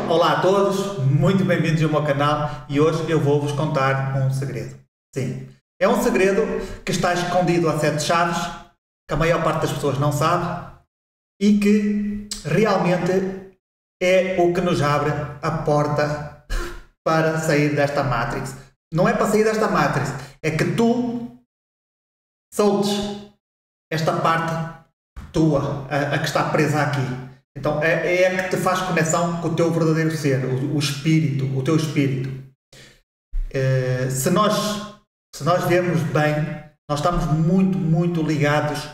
Olá a todos, muito bem-vindos ao meu canal e hoje eu vou-vos contar um segredo. Sim, é um segredo que está escondido a 7 chaves, que a maior parte das pessoas não sabe e que realmente é o que nos abre a porta para sair desta Matrix. Não é para sair desta Matrix, é que tu soltes esta parte tua, a que está presa aqui. Então é a que te faz conexão com o teu verdadeiro ser, o espírito, o teu espírito. Se nós vemos bem, nós estamos muito ligados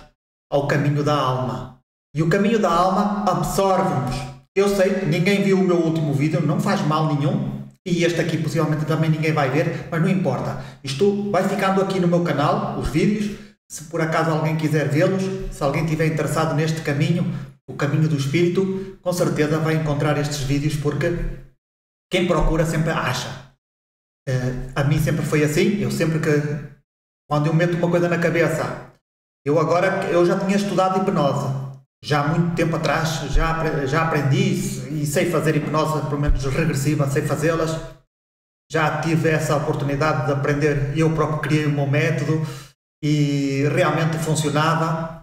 ao caminho da alma. E o caminho da alma absorve-nos. Eu sei, ninguém viu o meu último vídeo, não faz mal nenhum. E este aqui possivelmente também ninguém vai ver, mas não importa. Isto vai ficando aqui no meu canal, os vídeos. Se por acaso alguém quiser vê-los, se alguém estiver interessado neste caminho, o caminho do espírito, com certeza vai encontrar estes vídeos, porque quem procura sempre acha. A mim sempre foi assim. Quando eu meto uma coisa na cabeça, eu já tinha estudado hipnose, já há muito tempo atrás, já aprendi e sei fazer hipnose, pelo menos regressiva, sei fazê-las, já tive essa oportunidade de aprender, eu próprio criei o meu método e realmente funcionava.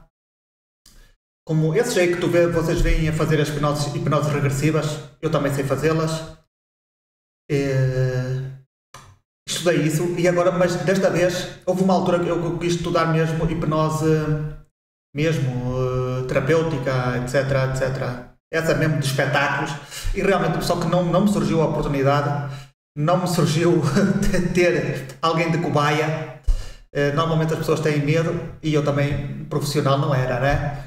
Como esses aí que vocês veem a fazer as hipnoses regressivas, eu também sei fazê-las. Estudei isso e agora, mas desta vez, houve uma altura que eu quis estudar mesmo hipnose, terapêutica, etc. Essa mesmo de espetáculos. E realmente, só que não me surgiu a oportunidade, não me surgiu ter alguém de cobaia. Normalmente as pessoas têm medo e eu também, profissional não era, né?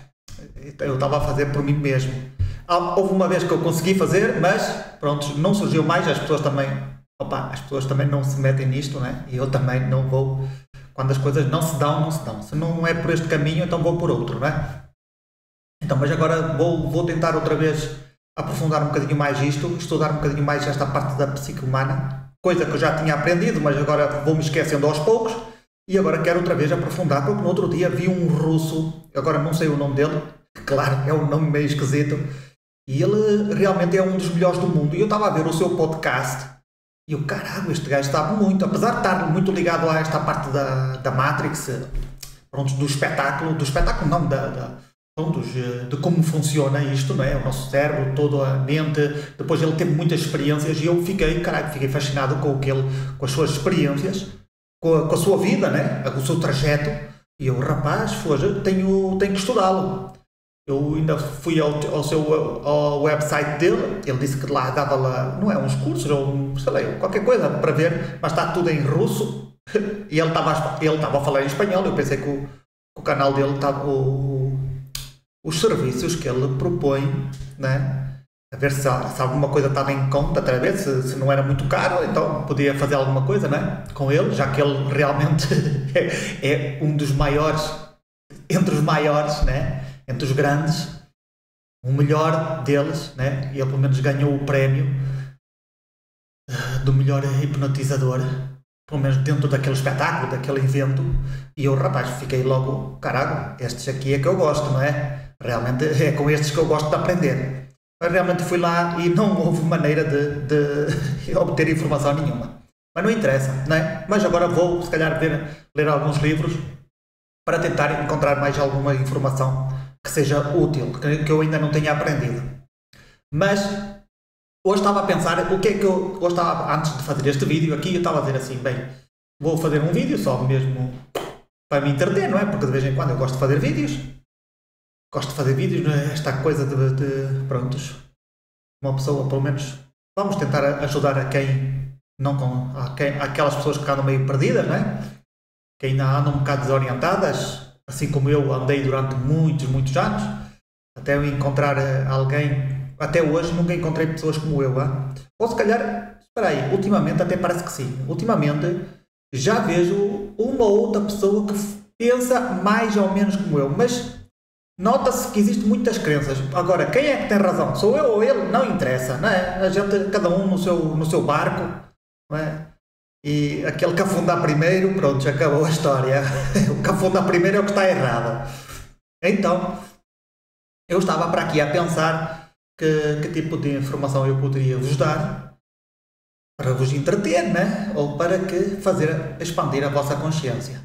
Eu estava a fazer por mim mesmo. Houve uma vez que eu consegui fazer, mas pronto, não surgiu mais. As pessoas também não se metem nisto, né? E eu também não vou. Quando as coisas não se dão. Se não é por este caminho, então vou por outro, né? Então, mas agora vou tentar outra vez aprofundar um bocadinho mais isto, estudar um bocadinho mais esta parte da psique humana, coisa que eu já tinha aprendido, mas agora vou-me esquecendo aos poucos. E agora quero outra vez aprofundar, porque no outro dia vi um russo, agora não sei o nome dele, claro, é um nome meio esquisito, e ele realmente é um dos melhores do mundo. E eu estava a ver o seu podcast, e eu, caralho, este gajo está muito, apesar de estar muito ligado a esta parte da Matrix, pronto, do espetáculo não, de como funciona isto, não é? O nosso cérebro, toda a mente. Depois ele teve muitas experiências e eu fiquei fascinado com as suas experiências, com a sua vida, né? Com o seu trajeto. E eu, rapaz, tenho que estudá-lo. Eu ainda fui ao website dele. Ele disse que lá dava não é, uns cursos ou sei lá, qualquer coisa para ver, mas está tudo em russo. E ele estava a falar em espanhol. Eu pensei que o canal dele estava, os serviços que ele propõe, né? A ver se alguma coisa estava em conta, outra vez, se não era muito caro, então podia fazer alguma coisa, né? Com ele, já que ele realmente é um dos maiores, entre os maiores, né? Entre os grandes, o melhor deles, né? E ele pelo menos ganhou o prémio do melhor hipnotizador, pelo menos dentro daquele espetáculo, daquele evento. E eu, rapaz, fiquei logo, caralho, estes aqui é que eu gosto, não é? Realmente é com estes que eu gosto de aprender. Mas realmente fui lá e não houve maneira de obter informação nenhuma. Mas não interessa, não é? Mas agora vou, se calhar, ler alguns livros para tentar encontrar mais alguma informação que seja útil, que eu ainda não tenha aprendido. Mas hoje estava a pensar, antes de fazer este vídeo aqui, eu estava a dizer assim, bem, vou fazer um vídeo só mesmo para me entreter, não é? Porque de vez em quando eu gosto de fazer vídeos. Não é? Esta coisa de prontos, uma pessoa, pelo menos, vamos tentar ajudar aquelas pessoas que andam meio perdidas, não é? Que ainda andam um bocado desorientadas, assim como eu andei durante muitos anos, até eu encontrar alguém. Até hoje nunca encontrei pessoas como eu, hein? Ou se calhar, espera aí, ultimamente até parece que sim. Ultimamente já vejo uma ou outra pessoa que pensa mais ou menos como eu, mas nota-se que existem muitas crenças. Agora, quem é que tem razão? Sou eu ou ele? Não interessa, não é? A gente, cada um no seu barco, não é? E aquele que afundar primeiro, pronto, já acabou a história. O que afundar primeiro é o que está errado. Então, eu estava para aqui a pensar que tipo de informação eu poderia vos dar para vos entreter, né? Ou para que fazer expandir a vossa consciência.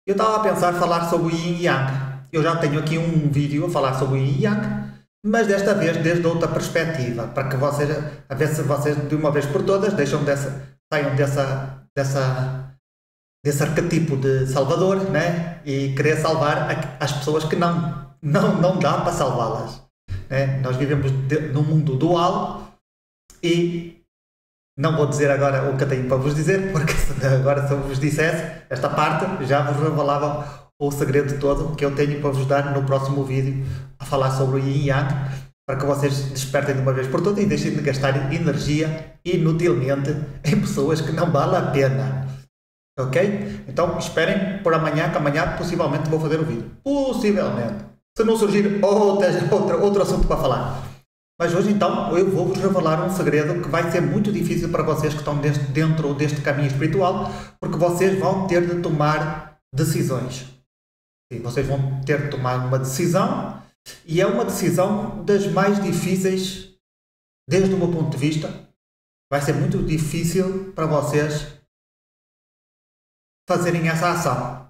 Eu estava a pensar falar sobre o Yin e Yang. Eu já tenho aqui um vídeo a falar sobre o Yin e Yang, mas desta vez desde outra perspectiva, para que vocês, a ver se vocês de uma vez por todas saiam desse arquetipo de salvador, né? E querer salvar as pessoas que não dá para salvá-las. Né? Nós vivemos num mundo dual e não vou dizer agora o que eu tenho para vos dizer, porque agora se eu vos dissesse esta parte, já vos revelava o segredo todo que eu tenho para vos dar no próximo vídeo a falar sobre o Yin e Yang, para que vocês despertem de uma vez por todas e deixem de gastar energia inutilmente em pessoas que não valem a pena. Ok? Então esperem por amanhã, que amanhã possivelmente vou fazer o vídeo. Possivelmente. Se não surgir outro assunto para falar. Mas hoje então eu vou-vos revelar um segredo que vai ser muito difícil para vocês que estão dentro deste caminho espiritual, porque vocês vão ter de tomar decisões. Sim, vocês vão ter de tomar uma decisão, e é uma decisão das mais difíceis desde o meu ponto de vista. Vai ser muito difícil para vocês fazerem essa ação.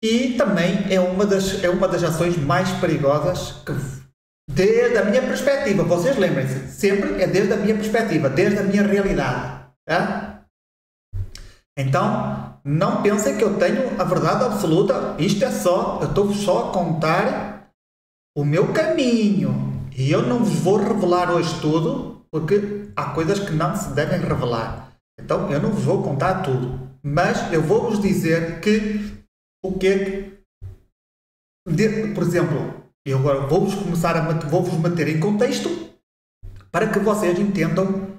E também é uma das ações mais perigosas que, desde a minha perspectiva, vocês lembrem-se, sempre é desde a minha perspectiva, desde a minha realidade. Tá? Então, não pensem que eu tenho a verdade absoluta. Eu estou só a contar o meu caminho. E eu não vos vou revelar hoje tudo, porque há coisas que não se devem revelar. Então, eu não vos vou contar tudo. Mas eu vou-vos dizer que o que é que... Por exemplo, eu agora vou-vos meter em contexto para que vocês entendam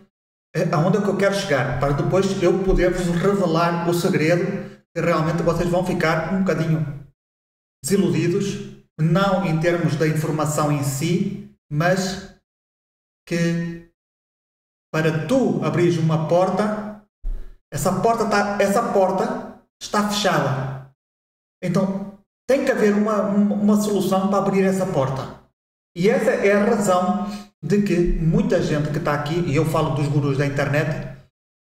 aonde é que eu quero chegar, para depois eu poder-vos revelar o segredo, que realmente vocês vão ficar um bocadinho desiludidos, não em termos da informação em si, mas que para tu abrires uma porta, essa porta está fechada. Então tem que haver uma solução para abrir essa porta. E essa é a razão de que muita gente que está aqui, e eu falo dos gurus da internet,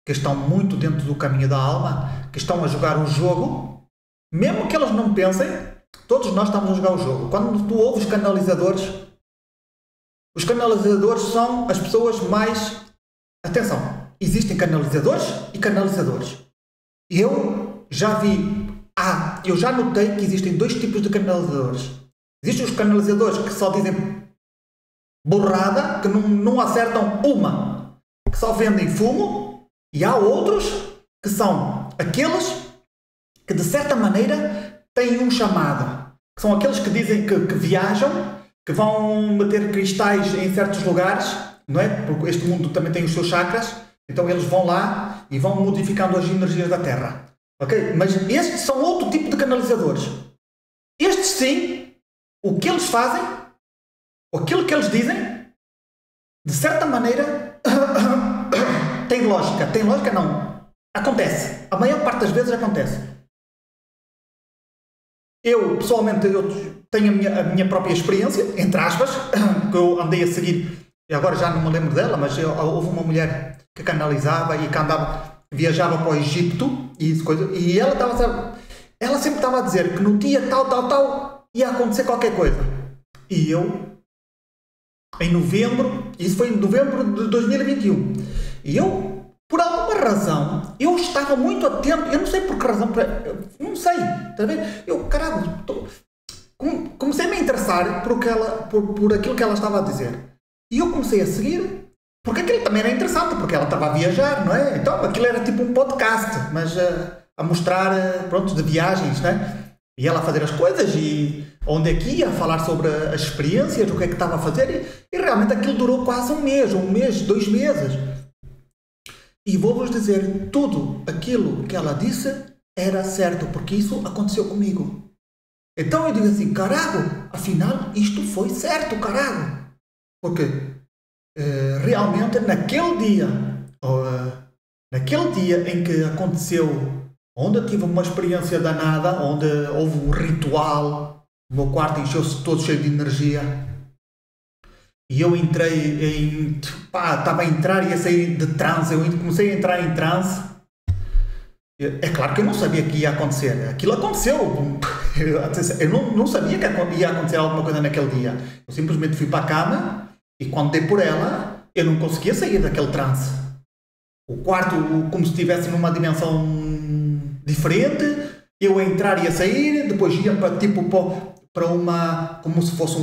que estão muito dentro do caminho da alma, que estão a jogar o jogo, mesmo que eles não pensem, todos nós estamos a jogar o jogo. Quando tu ouves canalizadores, os canalizadores são as pessoas mais... Atenção, existem canalizadores e canalizadores. Eu já notei que existem dois tipos de canalizadores. Existem os canalizadores que só dizem borrada, que não acertam uma, que só vendem fumo, e há outros que são aqueles que de certa maneira têm um chamado, que são aqueles que dizem que viajam, que vão meter cristais em certos lugares, não é? Porque este mundo também tem os seus chakras, então eles vão lá e vão modificando as energias da Terra. Ok? Mas estes são outro tipo de canalizadores. Estes sim, o que eles fazem, aquilo que eles dizem, de certa maneira, tem lógica. Tem lógica não. Acontece. A maior parte das vezes acontece. Eu, pessoalmente, tenho a minha própria experiência, entre aspas, que eu andei a seguir, e agora já não me lembro dela, mas houve uma mulher que canalizava e que viajava para o Egito e ela sempre estava a dizer que no dia tal ia acontecer qualquer coisa. E eu, em novembro, isso foi em novembro de 2021, e eu, por alguma razão, eu estava muito atento, eu não sei por que razão, não sei, está a ver? Eu, caralho, comecei a me interessar por aquilo que ela estava a dizer. E eu comecei a seguir, porque aquilo também era interessante, porque ela estava a viajar, não é? Então aquilo era tipo um podcast, mas a mostrar, pronto, de viagens, né? E ela a fazer as coisas e onde é que ia, falar sobre as experiências, o que é que estava a fazer, e realmente aquilo durou quase um mês, 2 meses. E vou-vos dizer, tudo aquilo que ela disse era certo, porque isso aconteceu comigo. Então eu digo assim, caralho, afinal isto foi certo, caralho. Porque realmente naquele dia em que aconteceu, onde eu tive uma experiência danada, onde houve um ritual, o meu quarto encheu-se todo cheio de energia, E eu entrei em... Pá, estava a entrar e a sair de transe. Eu comecei a entrar em transe. É claro que eu não sabia que ia acontecer. Aquilo aconteceu. Eu não sabia que ia acontecer alguma coisa naquele dia. Eu simplesmente fui para a cama e quando dei por ela, eu não conseguia sair daquele transe. O quarto, como se estivesse numa dimensão diferente, eu a entrar e a sair, depois ia para, tipo, para uma... como se fosse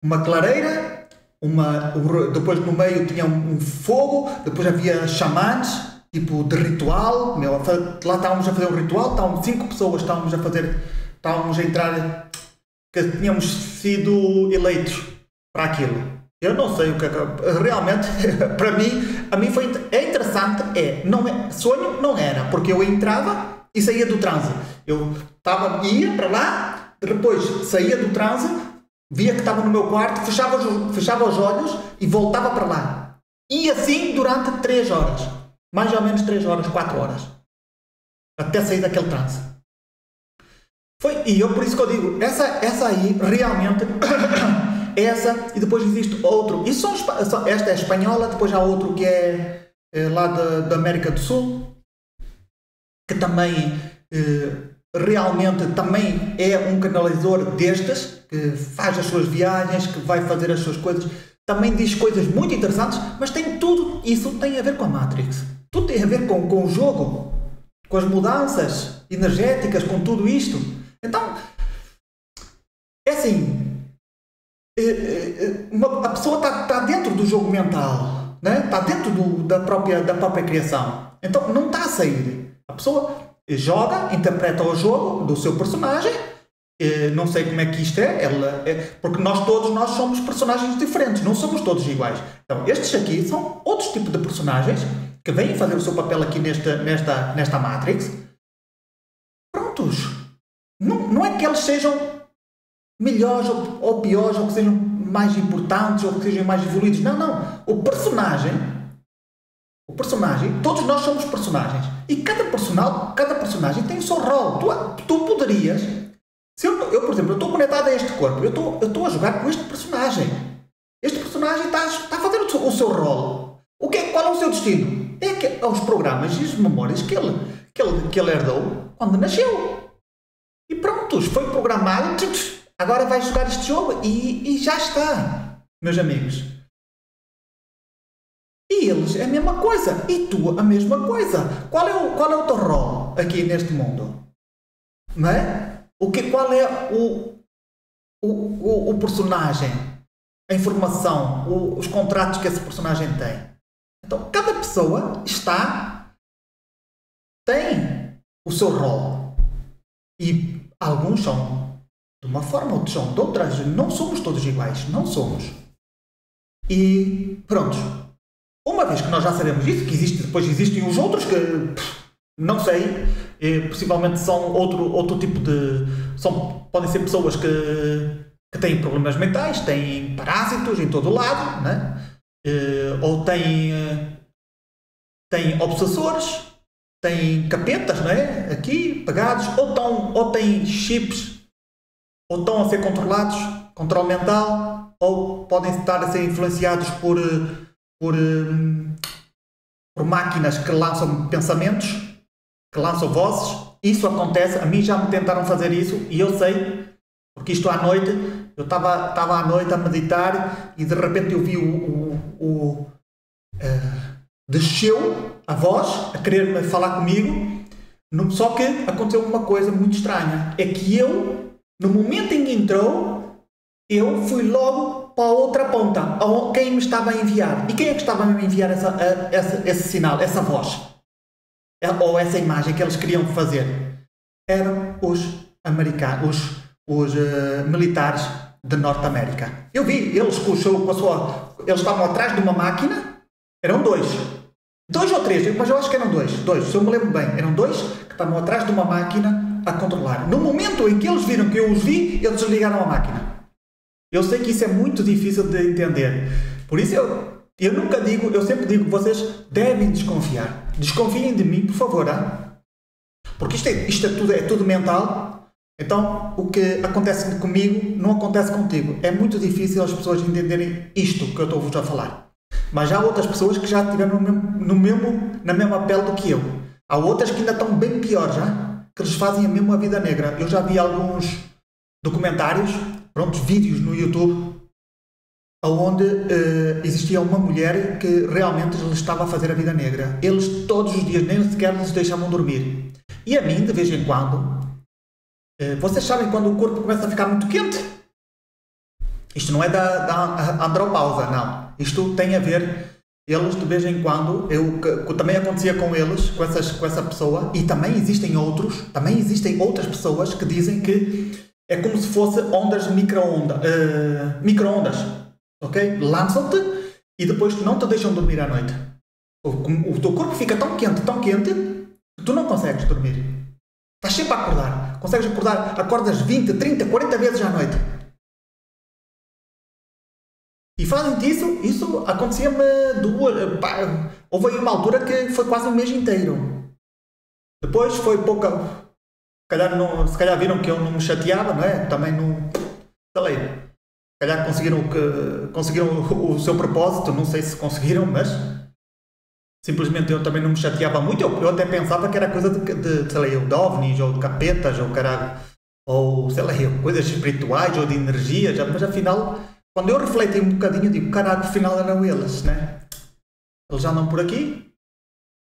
uma clareira, depois no meio tinha um fogo, depois havia xamãs, tipo de ritual, lá estávamos a fazer um ritual, estávamos 5 pessoas, estávamos a entrar, que tínhamos sido eleitos para aquilo. Eu não sei o que realmente, para mim, a mim é interessante, sonho não era, porque eu entrava e saía do transe. Eu ia para lá, depois saía do transe, via que estava no meu quarto, fechava os olhos e voltava para lá. E assim durante 3 horas. Mais ou menos 3 horas, 4 horas. Até sair daquele transe. E eu por isso que eu digo, essa aí realmente, essa, e depois existe outro. Esta é espanhola, depois há outro que é lá da América do Sul, que também realmente também é um canalizador destes, que faz as suas viagens, que vai fazer as suas coisas, também diz coisas muito interessantes, mas isso tem a ver com a Matrix. Tudo tem a ver com o jogo, com as mudanças energéticas, com tudo isto. Então, é assim, a pessoa está dentro do jogo mental, né? Está dentro da própria criação. Então, não está a sair. A pessoa joga, interpreta o jogo do seu personagem. Não sei como é que isto porque nós somos personagens diferentes, não somos todos iguais. Então, estes aqui são outros tipos de personagens que vêm fazer o seu papel aqui nesta Matrix. Prontos. Não é que eles sejam melhores ou piores, ou que sejam mais importantes, ou que sejam mais evoluídos. Não. O personagem, todos nós somos personagens. E cada personagem tem o seu rol. Tu poderias... por exemplo, eu estou conectado a este corpo, eu estou a jogar com este personagem. Este personagem está a fazer o seu rol. Qual é o seu destino? É os programas e as memórias que ele herdou quando nasceu. E pronto, foi programado, agora vai jogar este jogo e já está, meus amigos. E eles é a mesma coisa, e tu a mesma coisa. Qual é o teu rol aqui neste mundo? Não é? Qual é o personagem, a informação, os contratos que esse personagem tem? Então, cada pessoa tem o seu rol. E alguns são de uma forma, outros são de outras. Não somos todos iguais, não somos. E pronto. Uma vez que nós já sabemos isso, que depois existem os outros que... não sei, possivelmente são outro tipo de... podem ser pessoas que têm problemas mentais, têm parásitos em todo o lado, né? Ou têm obsessores, têm capetas, não é? Aqui, pegados, ou têm chips, ou estão a ser controlados, controle mental, ou podem estar a ser influenciados por máquinas que lançam pensamentos, que lançam vozes. Isso acontece, a mim já me tentaram fazer isso e eu sei, porque isto à noite, eu estava à noite a meditar e de repente eu vi desceu a voz a querer falar comigo, só que aconteceu uma coisa muito estranha, é que eu, no momento em que entrou, eu fui logo para a outra ponta, quem me estava a enviar. E quem é que estava a me enviar esse sinal, essa voz? Ou essa imagem que eles queriam fazer? Eram os americanos, os militares de Norte América. Eu vi, eles eles estavam atrás de uma máquina, eram 2 ou 3, mas eu acho que eram 2, se eu me lembro bem, eram 2 que estavam atrás de uma máquina a controlar. No momento em que eles viram que eu os vi, eles desligaram a máquina. Eu sei que isso é muito difícil de entender, por isso eu nunca digo, eu sempre digo que vocês devem desconfiar. Desconfiem de mim, por favor, hein? Porque isto é tudo mental. Então, o que acontece comigo não acontece contigo. É muito difícil as pessoas entenderem isto que eu estou-vos a falar. Mas há outras pessoas que já estiveram na mesma pele do que eu. Há outras que ainda estão bem piores, já, que eles fazem a mesma vida negra. Eu já vi alguns documentários, vídeos no YouTube, onde existia uma mulher que realmente lhes estava a fazer a vida negra. Eles todos os dias nem sequer lhes deixavam dormir. E a mim, de vez em quando, vocês sabem quando o corpo começa a ficar muito quente? Isto não é da andropausa, não. Isto tem a ver, eles de vez em quando, também acontecia com eles, com essa pessoa, e também existem outras pessoas que dizem que é como se fosse ondas de micro-ondas, ok? Lançam-te e depois não te deixam dormir à noite. O teu corpo fica tão quente, que tu não consegues dormir. Estás sempre a acordar. Consegues acordar, acordas 20, 30, 40 vezes à noite. E fazem-te isso acontecia-me houve aí uma altura que foi quase um mês inteiro. Depois foi pouca. Se calhar viram que eu não me chateava, não é? Também não. Sei lá. Se calhar conseguiram o seu propósito, não sei se conseguiram, mas simplesmente eu também não me chateava muito. Eu até pensava que era coisa de ovnis, ou de capetas, ou caralho, ou sei lá, coisas espirituais, ou de energias, mas afinal, quando eu refleti um bocadinho, digo, caralho, afinal eram eles, né? Eles andam por aqui,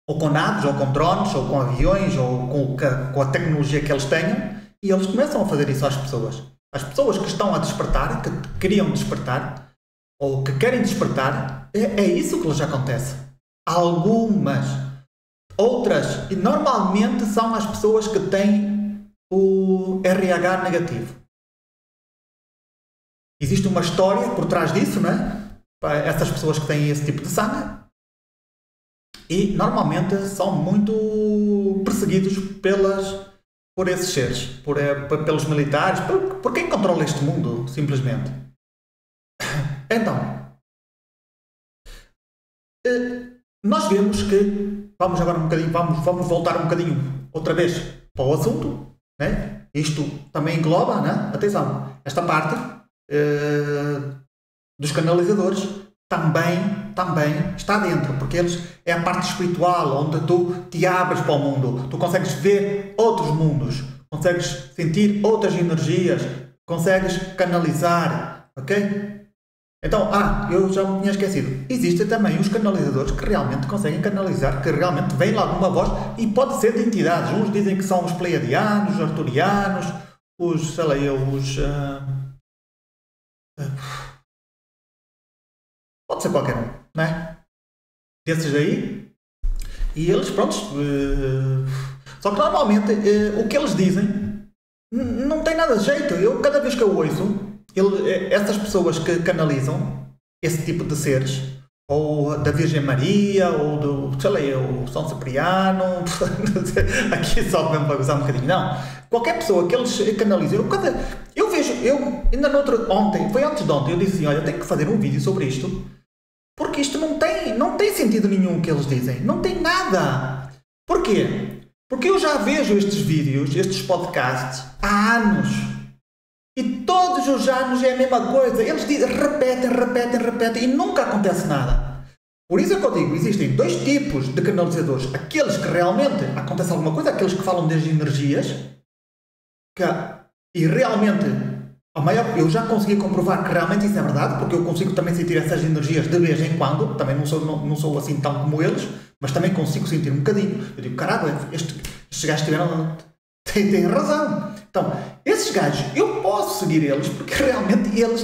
ou com naves, ou com drones, ou com aviões, ou com a tecnologia que eles tenham, e eles começam a fazer isso às pessoas. As pessoas que estão a despertar, que queriam despertar, ou que querem despertar, é isso que lhes acontece. Algumas. Outras, e normalmente são as pessoas que têm o RH negativo. Existe uma história por trás disso, não é? Para essas pessoas que têm esse tipo de sangue. E normalmente são muito perseguidos por esses seres, pelos militares, por quem controla este mundo, simplesmente. Então, nós vemos que, vamos agora um bocadinho, vamos voltar um bocadinho outra vez para o assunto, né? Isto também engloba, né? Atenção, esta parte dos canalizadores também está dentro, porque eles é a parte espiritual, onde tu te abres para o mundo, tu consegues ver outros mundos, consegues sentir outras energias, consegues canalizar, ok? Então, eu já me tinha esquecido. Existem também os canalizadores que realmente conseguem canalizar, que realmente vem lá alguma voz, e pode ser de entidades. Uns dizem que são os pleiadianos, os arturianos, pode ser qualquer um, não é? Desses aí. E eles, prontos. Só que normalmente o que eles dizem não tem nada de jeito. Cada vez que eu ouço, essas pessoas que canalizam esse tipo de seres, ou da Virgem Maria, ou do, o São Cipriano, aqui só mesmo para usar um bocadinho, não. Qualquer pessoa que eles canalizam, eu vejo, ainda foi antes de ontem, eu disse assim, olha, eu tenho que fazer um vídeo sobre isto, porque isto não tem sentido nenhum o que eles dizem, não tem nada. Porquê? Porque eu já vejo estes vídeos, estes podcasts, há anos. E todos os anos é a mesma coisa. Eles repetem e nunca acontece nada. Por isso é que eu digo, existem dois tipos de canalizadores. Aqueles que realmente acontece alguma coisa, aqueles que falam das energias, e realmente, eu já consegui comprovar que realmente isso é verdade, porque eu consigo também sentir essas energias de vez em quando, também não sou assim tão como eles, mas também consigo sentir um bocadinho. Eu digo, caralho, estes gajos têm razão. Então, esses gajos, eu posso seguir eles, porque realmente eles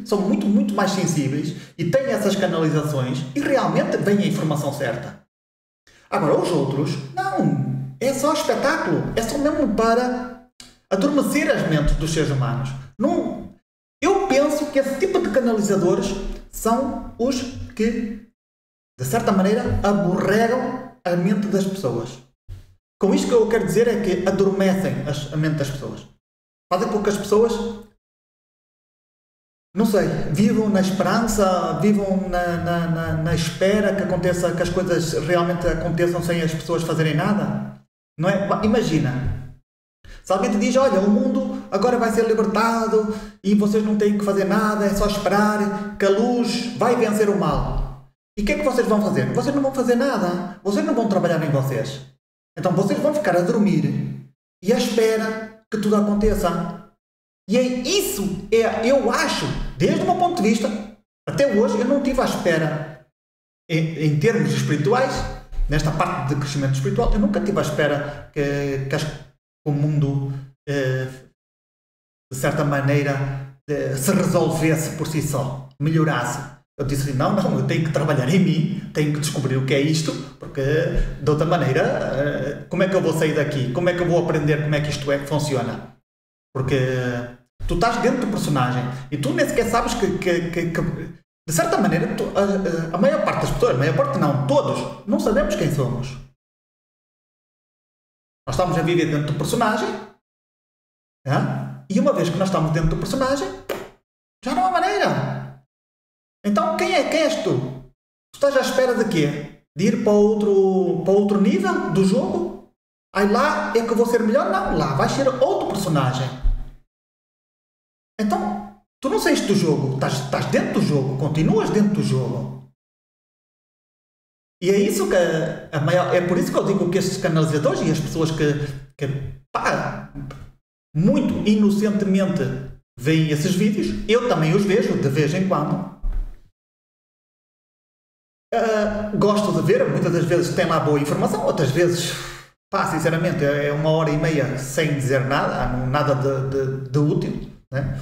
são muito, muito mais sensíveis e têm essas canalizações e realmente vem a informação certa. Agora, os outros, não. É só espetáculo. É só mesmo para adormecer as mentes dos seres humanos. Não. Eu penso que esse tipo de canalizadores são os que, de certa maneira, aborregam a mente das pessoas. Com isto que eu quero dizer é que adormecem a mente das pessoas. Fazem com que as pessoas, não sei, vivam na esperança, vivam na espera que as coisas realmente aconteçam sem as pessoas fazerem nada. Não é? Imagina, Se alguém te diz, olha, o mundo agora vai ser libertado e vocês não têm que fazer nada, é só esperar que a luz vai vencer o mal. E o que é que vocês vão fazer? Vocês não vão fazer nada. Vocês não vão trabalhar em vocês. Então vocês vão ficar a dormir e à espera que tudo aconteça. E é isso, eu acho, desde o meu ponto de vista, até hoje eu não estive à espera, em termos espirituais, nesta parte de crescimento espiritual, eu nunca estive à espera que o mundo, de certa maneira, se resolvesse por si só, melhorasse. Eu disse assim, não, eu tenho que trabalhar em mim, tenho que descobrir o que é isto, porque de outra maneira, como é que eu vou sair daqui? Como é que eu vou aprender como é que isto é que funciona? Porque tu estás dentro do personagem e tu nem sequer sabes que de certa maneira, a maior parte das pessoas, a maior parte não, todos, não sabemos quem somos. Nós estamos a viver dentro do personagem, e uma vez que nós estamos dentro do personagem, já não há maneira. Então, quem és tu? Tu estás à espera de quê? De ir para outro nível do jogo? Aí lá é que eu vou ser melhor? Não, lá vais ser outro personagem. Então, tu não saíste do jogo, estás dentro do jogo, continuas dentro do jogo. E é isso que é por isso que eu digo que estes canalizadores e as pessoas que muito inocentemente veem esses vídeos, eu também os vejo de vez em quando. Gosto de ver, muitas das vezes tem lá boa informação, outras vezes, sinceramente, é 1h30 sem dizer nada de útil, né?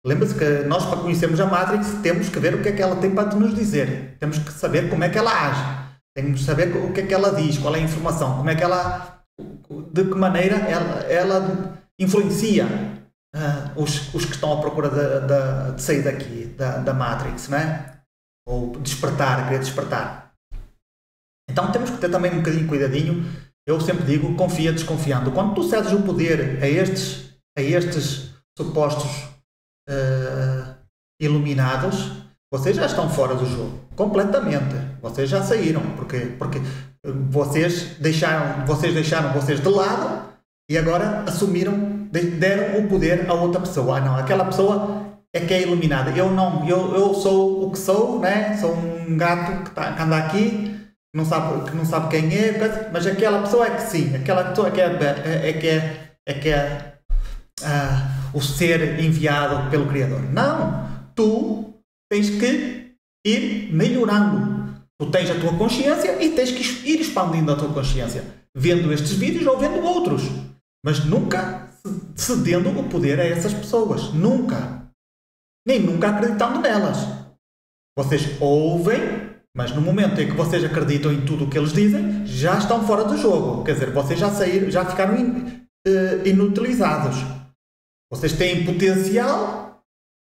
Lembra-se que nós, para conhecermos a Matrix, temos que ver o que é que ela tem para nos dizer. Temos que saber como é que ela age. Temos que saber o que é que ela diz, qual é a informação, como é que de que maneira ela influencia os que estão à procura de sair daqui, da Matrix, não é? Ou querer despertar. Então temos que ter também um bocadinho de cuidadinho. Eu sempre digo, confia desconfiando. Quando tu cedes o poder a estes supostos iluminados, vocês já estão fora do jogo, completamente. Vocês já saíram, porque vocês deixaram vocês de lado e agora assumiram, deram o poder a outra pessoa. Não, aquela pessoa é que é iluminada. Eu não, eu sou o que sou, né? Sou um gato que anda aqui, que não sabe quem é, mas aquela pessoa é que sim, aquela pessoa é que é o ser enviado pelo Criador. Não, tu tens que ir melhorando. Tu tens a tua consciência e tens que ir expandindo a tua consciência, vendo estes vídeos ou vendo outros, mas nunca cedendo o poder a essas pessoas, nunca. Nem nunca acreditando nelas. Vocês ouvem, mas no momento em que vocês acreditam em tudo o que eles dizem, já estão fora do jogo. Quer dizer, vocês já ficaram inutilizados. Vocês têm potencial,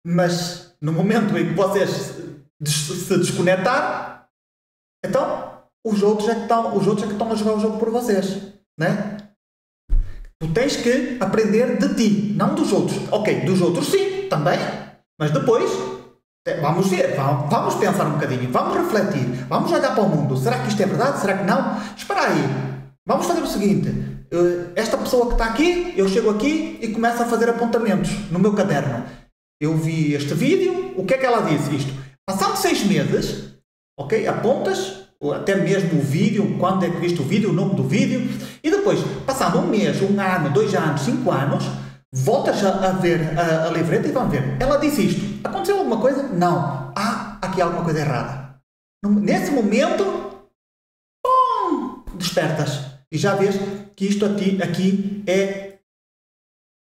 mas no momento em que vocês se desconectarem, então os outros é que estão a jogar o jogo por vocês, né? Tu tens que aprender de ti, não dos outros. Ok, dos outros sim, também. Mas depois, vamos ver, vamos pensar um bocadinho, vamos refletir, vamos olhar para o mundo. Será que isto é verdade? Será que não? Espera aí, vamos fazer o seguinte, esta pessoa que está aqui, eu chego aqui e começo a fazer apontamentos no meu caderno. Eu vi este vídeo, o que é que ela disse? Isto. Passado 6 meses, ok, apontas, ou até mesmo o vídeo, quando é que viste o vídeo, o nome do vídeo, e depois, passado 1 mês, 1 ano, 2 anos, 5 anos, voltas a ver a livreta e vamos ver. Ela disse isto. Aconteceu alguma coisa? Não. Há aqui alguma coisa errada. Nesse momento, despertas. E já vês que isto aqui é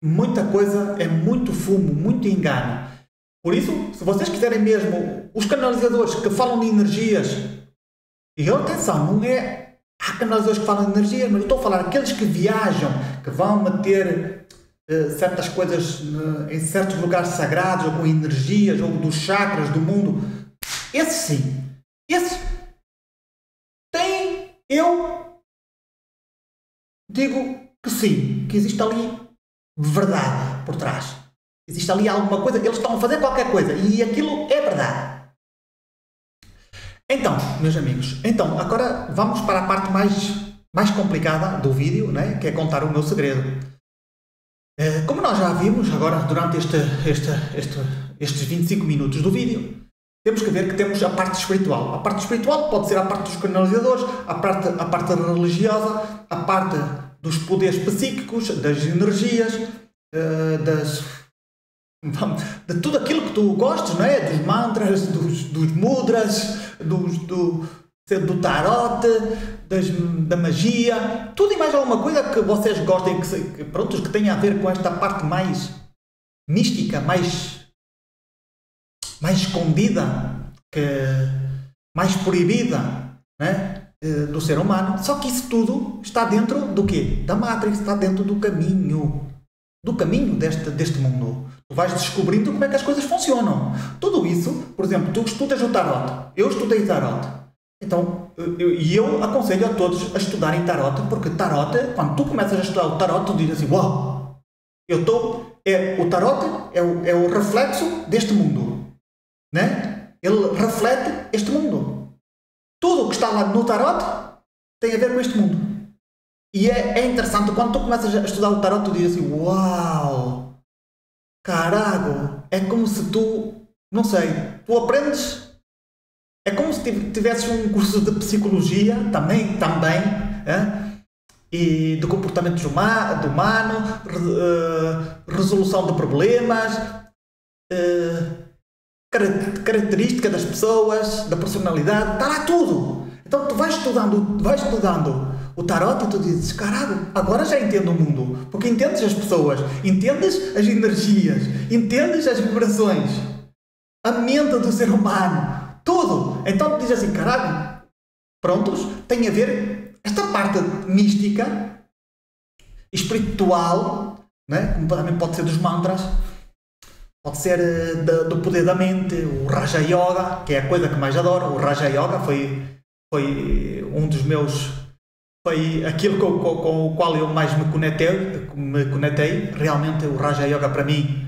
muita coisa, é muito fumo, muito engano. Por isso, se vocês quiserem mesmo, os canalizadores que falam de energias, e atenção, não é... Há canalizadores que falam de energias, mas eu estou a falar aqueles que viajam, que vão meter certas coisas em certos lugares sagrados, ou com energias, ou dos chakras do mundo. Esse sim. Esse tem... Eu digo que sim, que existe ali verdade por trás. Existe ali alguma coisa, eles estão a fazer qualquer coisa e aquilo é verdade. Então, meus amigos, agora vamos para a parte mais complicada do vídeo, né? Que é contar o meu segredo. Como nós já vimos agora durante estes 25 minutos do vídeo, temos que ver que temos a parte espiritual. A parte espiritual pode ser a parte dos canalizadores, a parte religiosa, a parte dos poderes psíquicos, das energias, de tudo aquilo que tu gostes, não é? Dos mantras, dos mudras, do tarot, da magia, tudo e mais alguma coisa que vocês gostem, que tenha a ver com esta parte mais mística, mais escondida, mais proibida, né? Do ser humano. Só que isso tudo está dentro do quê? Da Matrix, está dentro do caminho deste mundo. Tu vais descobrindo como é que as coisas funcionam. Tudo isso, por exemplo, tu estudas o tarot, eu estudei tarot. Então, eu aconselho a todos a estudarem tarot, porque tarot, quando tu começas a estudar o tarot, tu dizes assim, uau, o tarot é o reflexo deste mundo, né? Ele reflete este mundo. Tudo o que está lá no tarot tem a ver com este mundo. E é interessante, quando tu começas a estudar o tarot, tu dizes assim, uau, carago, é como se tu, não sei, tu aprendes. É como se tivesses um curso de psicologia, também e de comportamento humano, resolução de problemas, característica das pessoas, da personalidade, está lá tudo. Então tu vais estudando o tarot e tu dizes, caralho, agora já entendo o mundo, porque entendes as pessoas, entendes as energias, entendes as vibrações, a mente do ser humano. Tudo! Então tu dizes assim, caralho, prontos, tem a ver esta parte mística, espiritual, né? Como também pode ser dos mantras, pode ser do poder da mente, o Raja Yoga, que é a coisa que mais adoro. O Raja Yoga foi um dos meus, foi aquilo com o qual eu mais me conectei. Realmente o Raja Yoga para mim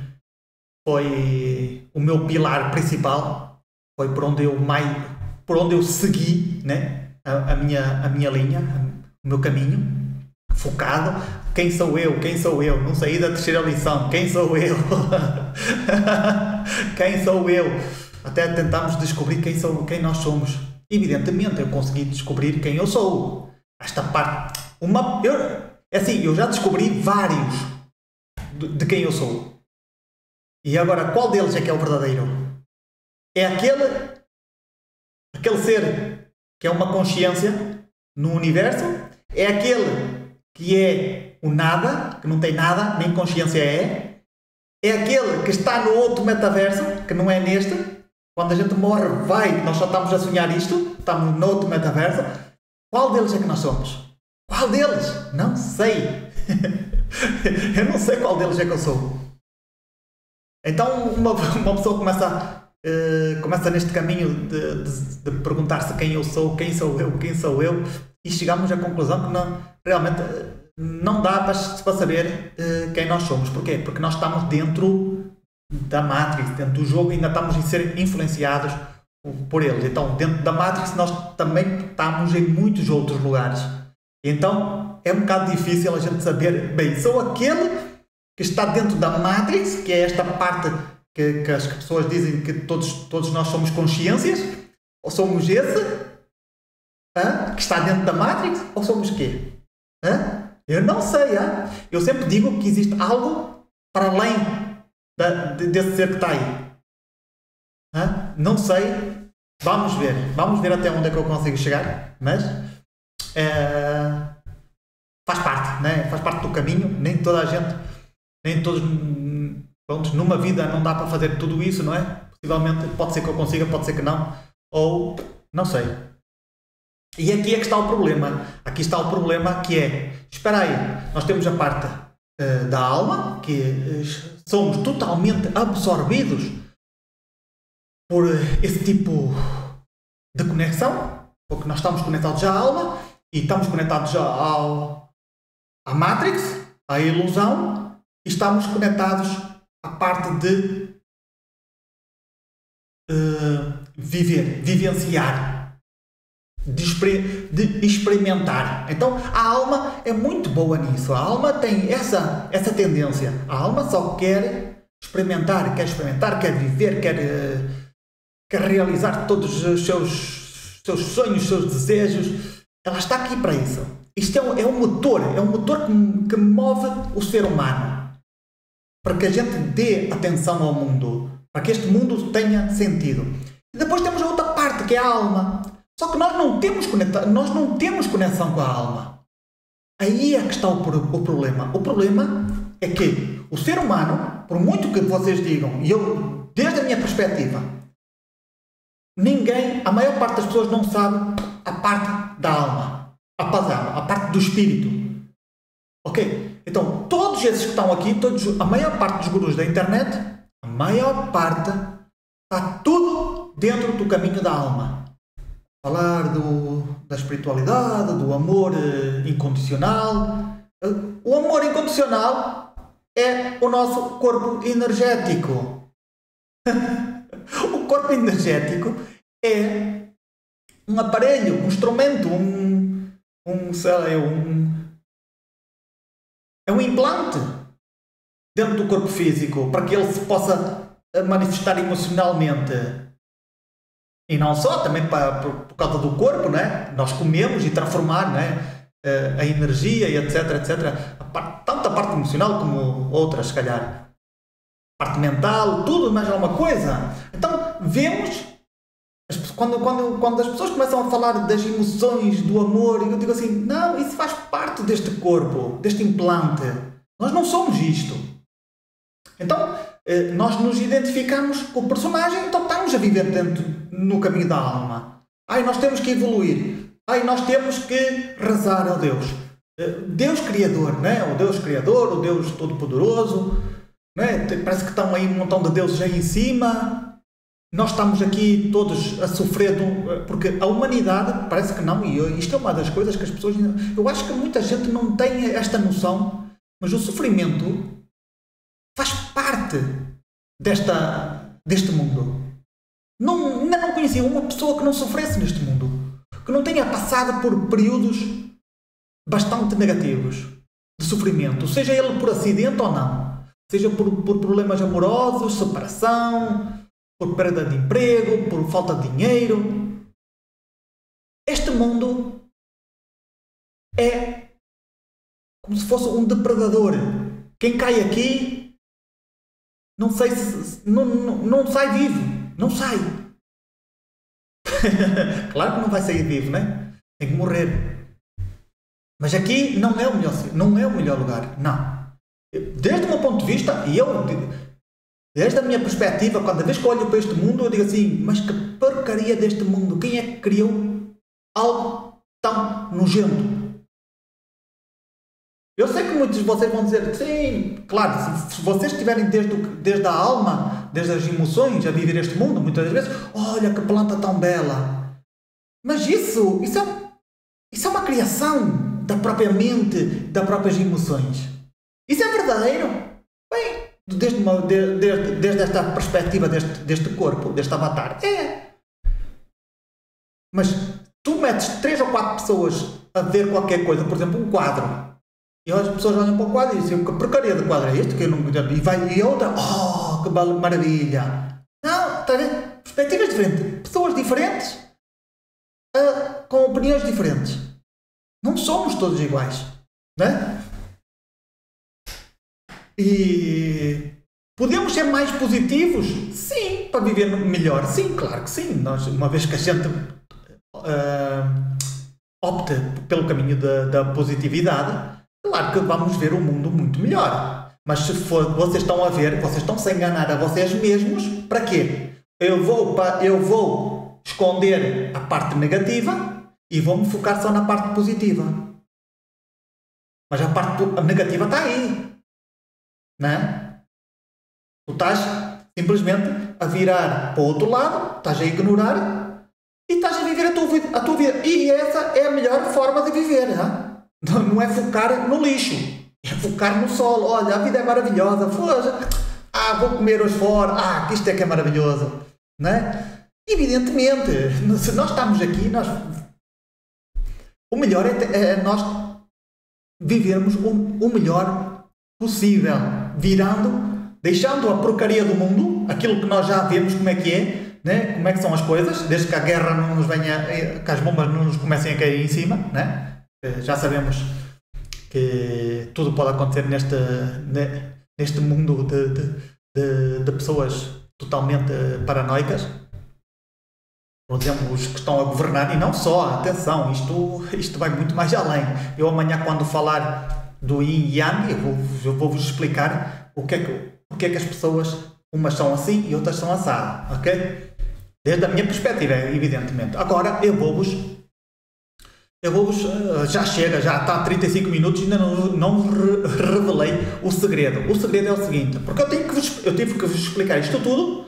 foi o meu pilar principal. Foi por onde eu segui, né? a minha linha, o meu caminho, focado. Quem sou eu? Não saí da terceira lição. Quem sou eu? Quem sou eu? Até tentamos descobrir quem nós somos. Evidentemente, eu consegui descobrir quem eu sou. Esta parte... eu já descobri vários de quem eu sou. E agora, qual deles é que é o verdadeiro? É aquele ser que é uma consciência no universo? É aquele que é o nada, que não tem nada, nem consciência é? É aquele que está no outro metaverso, que não é neste? Quando a gente morre, nós só estamos a sonhar isto, estamos no outro metaverso. Qual deles é que nós somos? Qual deles? Não sei. Eu não sei qual deles é que eu sou. Então uma pessoa começa neste caminho de perguntar-se quem eu sou, quem sou eu, e chegamos à conclusão que realmente não dá para saber quem nós somos. Porquê? Porque nós estamos dentro da Matrix, dentro do jogo, e ainda estamos a ser influenciados por eles. Então, dentro da Matrix, nós também estamos em muitos outros lugares. Então, é um bocado difícil a gente saber, bem, sou aquele que está dentro da Matrix, que é esta parte que as pessoas dizem que todos nós somos consciências, ou somos esse que está dentro da Matrix, ou somos quê? Eu não sei. Eu sempre digo que existe algo para além desse ser que está aí. Não sei. Vamos ver até onde é que eu consigo chegar, mas faz parte, né? Faz parte do caminho. Nem toda a gente, nem todos... Pronto, numa vida não dá para fazer tudo isso, não é? Possivelmente, pode ser que eu consiga, pode ser que não. Ou, não sei. E aqui é que está o problema. Aqui está o problema que é... Espera aí, nós temos a parte da alma, que somos totalmente absorvidos por esse tipo de conexão, porque nós estamos conectados à alma e estamos conectados à Matrix, à ilusão, e estamos conectados a parte de vivenciar. de experimentar. Então a alma é muito boa nisso. A alma tem essa tendência. A alma só quer experimentar, quer viver, quer realizar todos os seus sonhos, os seus desejos. Ela está aqui para isso. Isto é um motor que move o ser humano. Para que a gente dê atenção ao mundo. Para que este mundo tenha sentido. E depois temos a outra parte, que é a alma. Só que nós não temos conexão com a alma. Aí é que está o problema. O problema é que o ser humano, por muito que vocês digam, e eu, desde a minha perspectiva, a maior parte das pessoas não sabe a parte da alma, a parte do espírito. Ok? Então, todos esses que estão aqui, a maior parte dos gurus da internet, a maior parte, está tudo dentro do caminho da alma. Falar da espiritualidade, do amor incondicional. O amor incondicional é o nosso corpo energético. O corpo energético é um aparelho, um instrumento, é um implante dentro do corpo físico para que ele se possa manifestar emocionalmente. E não só, também por causa do corpo, né? Nós comemos e transformar, né? A energia e etc, tanto a parte emocional como outras, se calhar. A parte mental, tudo, mais alguma coisa. Então, vemos, quando as pessoas começam a falar das emoções, do amor, eu digo assim, não, isso faz parte deste corpo, deste implante. Nós não somos isto. Então, nós nos identificamos com o personagem, então estamos a viver no caminho da alma. Nós temos que evoluir. Nós temos que rezar ao Deus. Deus Criador, né? O Deus Criador, o Deus Todo-Poderoso. Né? Parece que estão aí um montão de deuses aí em cima. Nós estamos aqui todos a sofrer, porque a humanidade, parece que não, e isto é uma das coisas que as pessoas... Eu acho que muita gente não tem esta noção, mas o sofrimento faz parte deste mundo. Ainda não conhecia uma pessoa que não sofresse neste mundo. Que não tenha passado por períodos bastante negativos de sofrimento. Seja ele por acidente ou não. Seja por problemas amorosos, separação, por perda de emprego, por falta de dinheiro. Este mundo é como se fosse um depredador. Quem cai aqui não sei se não sai vivo. Não sai. Claro que não vai sair vivo, né? Tem que morrer. Mas aqui não é o melhor lugar. Não. Desde o meu ponto de vista, desde a minha perspectiva, cada vez que olho para este mundo, eu digo assim, mas que porcaria deste mundo. Quem é que criou algo tão nojento? Eu sei que muitos de vocês vão dizer, sim, claro, se vocês estiverem desde a alma, desde as emoções, a viver este mundo, muitas vezes, olha que planta tão bela. Mas isso é uma criação da própria mente, das próprias emoções. Isso é verdadeiro? Bem, desde esta perspectiva deste corpo, deste avatar. É. Mas tu metes 3 ou 4 pessoas a ver qualquer coisa, por exemplo, um quadro. E as pessoas olham para o quadro e dizem, que porcaria de quadro é este? Que eu não... E a outra, que maravilha. Não, está a ver? Perspectivas diferentes. Pessoas diferentes, com opiniões diferentes. Não somos todos iguais. Né? E podemos ser mais positivos? Sim, para viver melhor. Sim, claro que sim. Nós, uma vez que a gente opta pelo caminho da positividade, claro que vamos ver o mundo muito melhor. Mas se vocês estão a ver, vocês estão-se a enganar a vocês mesmos, para quê? Eu vou esconder a parte negativa e vou-me focar só na parte positiva. Mas a parte negativa está aí. Não é? Tu estás simplesmente a virar para o outro lado, estás a ignorar e estás a viver a tua vida. E essa é a melhor forma de viver. Não é focar no lixo, é focar no sol. Olha, a vida é maravilhosa. Vou comer hoje fora. Que isto é que é maravilhoso. Não é? Evidentemente, se nós estamos aqui, nós O melhor é nós vivermos o melhor possível, deixando a porcaria do mundo, aquilo que nós já vemos como é que é, né? Como é que são as coisas, desde que a guerra não nos venha, que as bombas não nos comecem a cair em cima, né? Já sabemos que tudo pode acontecer neste mundo de pessoas totalmente paranoicas. Por exemplo, os que estão a governar, e não só, atenção, isto vai muito mais além. Eu amanhã, quando falar do Yin e Yang, eu vou-vos explicar porque é que as pessoas, umas são assim e outras são assado, ok? Desde a minha perspectiva, evidentemente. Agora, eu vou-vos já chega, já está a 35 minutos e ainda não revelei o segredo. O segredo é o seguinte, porque eu tive que vos explicar isto tudo,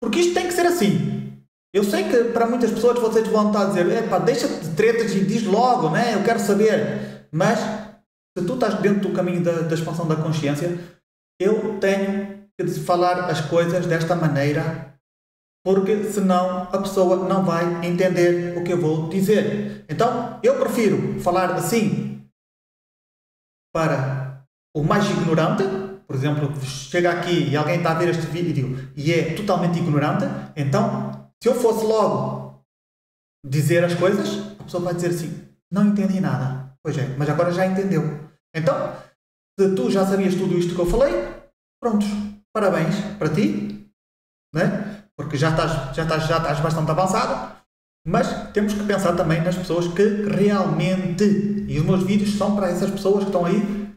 porque isto tem que ser assim. Eu sei que para muitas pessoas vocês vão estar a dizer, deixa-te de tretas e diz logo, né? Eu quero saber. Mas, se tu estás dentro do caminho da expansão da consciência, eu tenho que falar as coisas desta maneira, porque senão a pessoa não vai entender o que eu vou dizer. Então, eu prefiro falar assim para o mais ignorante. Por exemplo, chega aqui e alguém está a ver este vídeo e é totalmente ignorante, então, se eu fosse logo dizer as coisas, a pessoa vai dizer assim, não entendi nada. Pois é, mas agora já entendeu. Então, se tu já sabias tudo isto que eu falei, prontos, parabéns para ti, né? Porque já estás bastante avançado, mas temos que pensar também nas pessoas que realmente, e os meus vídeos são para essas pessoas que estão aí,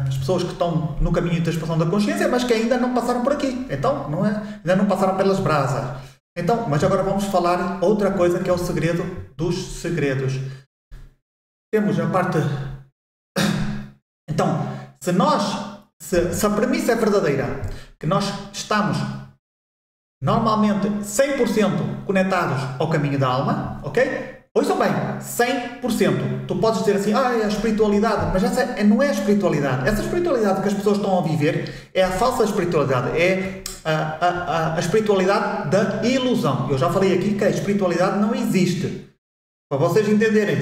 as pessoas que estão no caminho da expansão da consciência, mas que ainda não passaram por aqui. Então, ainda não passaram pelas brasas. Então, mas agora vamos falar outra coisa que é o segredo dos segredos. Temos a parte... Então, se a premissa é verdadeira, que nós estamos normalmente 100% conectados ao caminho da alma, ok? Ouçam bem, 100%. Tu podes dizer assim, é a espiritualidade, mas essa não é a espiritualidade. Essa espiritualidade que as pessoas estão a viver é a falsa espiritualidade, é a espiritualidade da ilusão. Eu já falei aqui que a espiritualidade não existe. Para vocês entenderem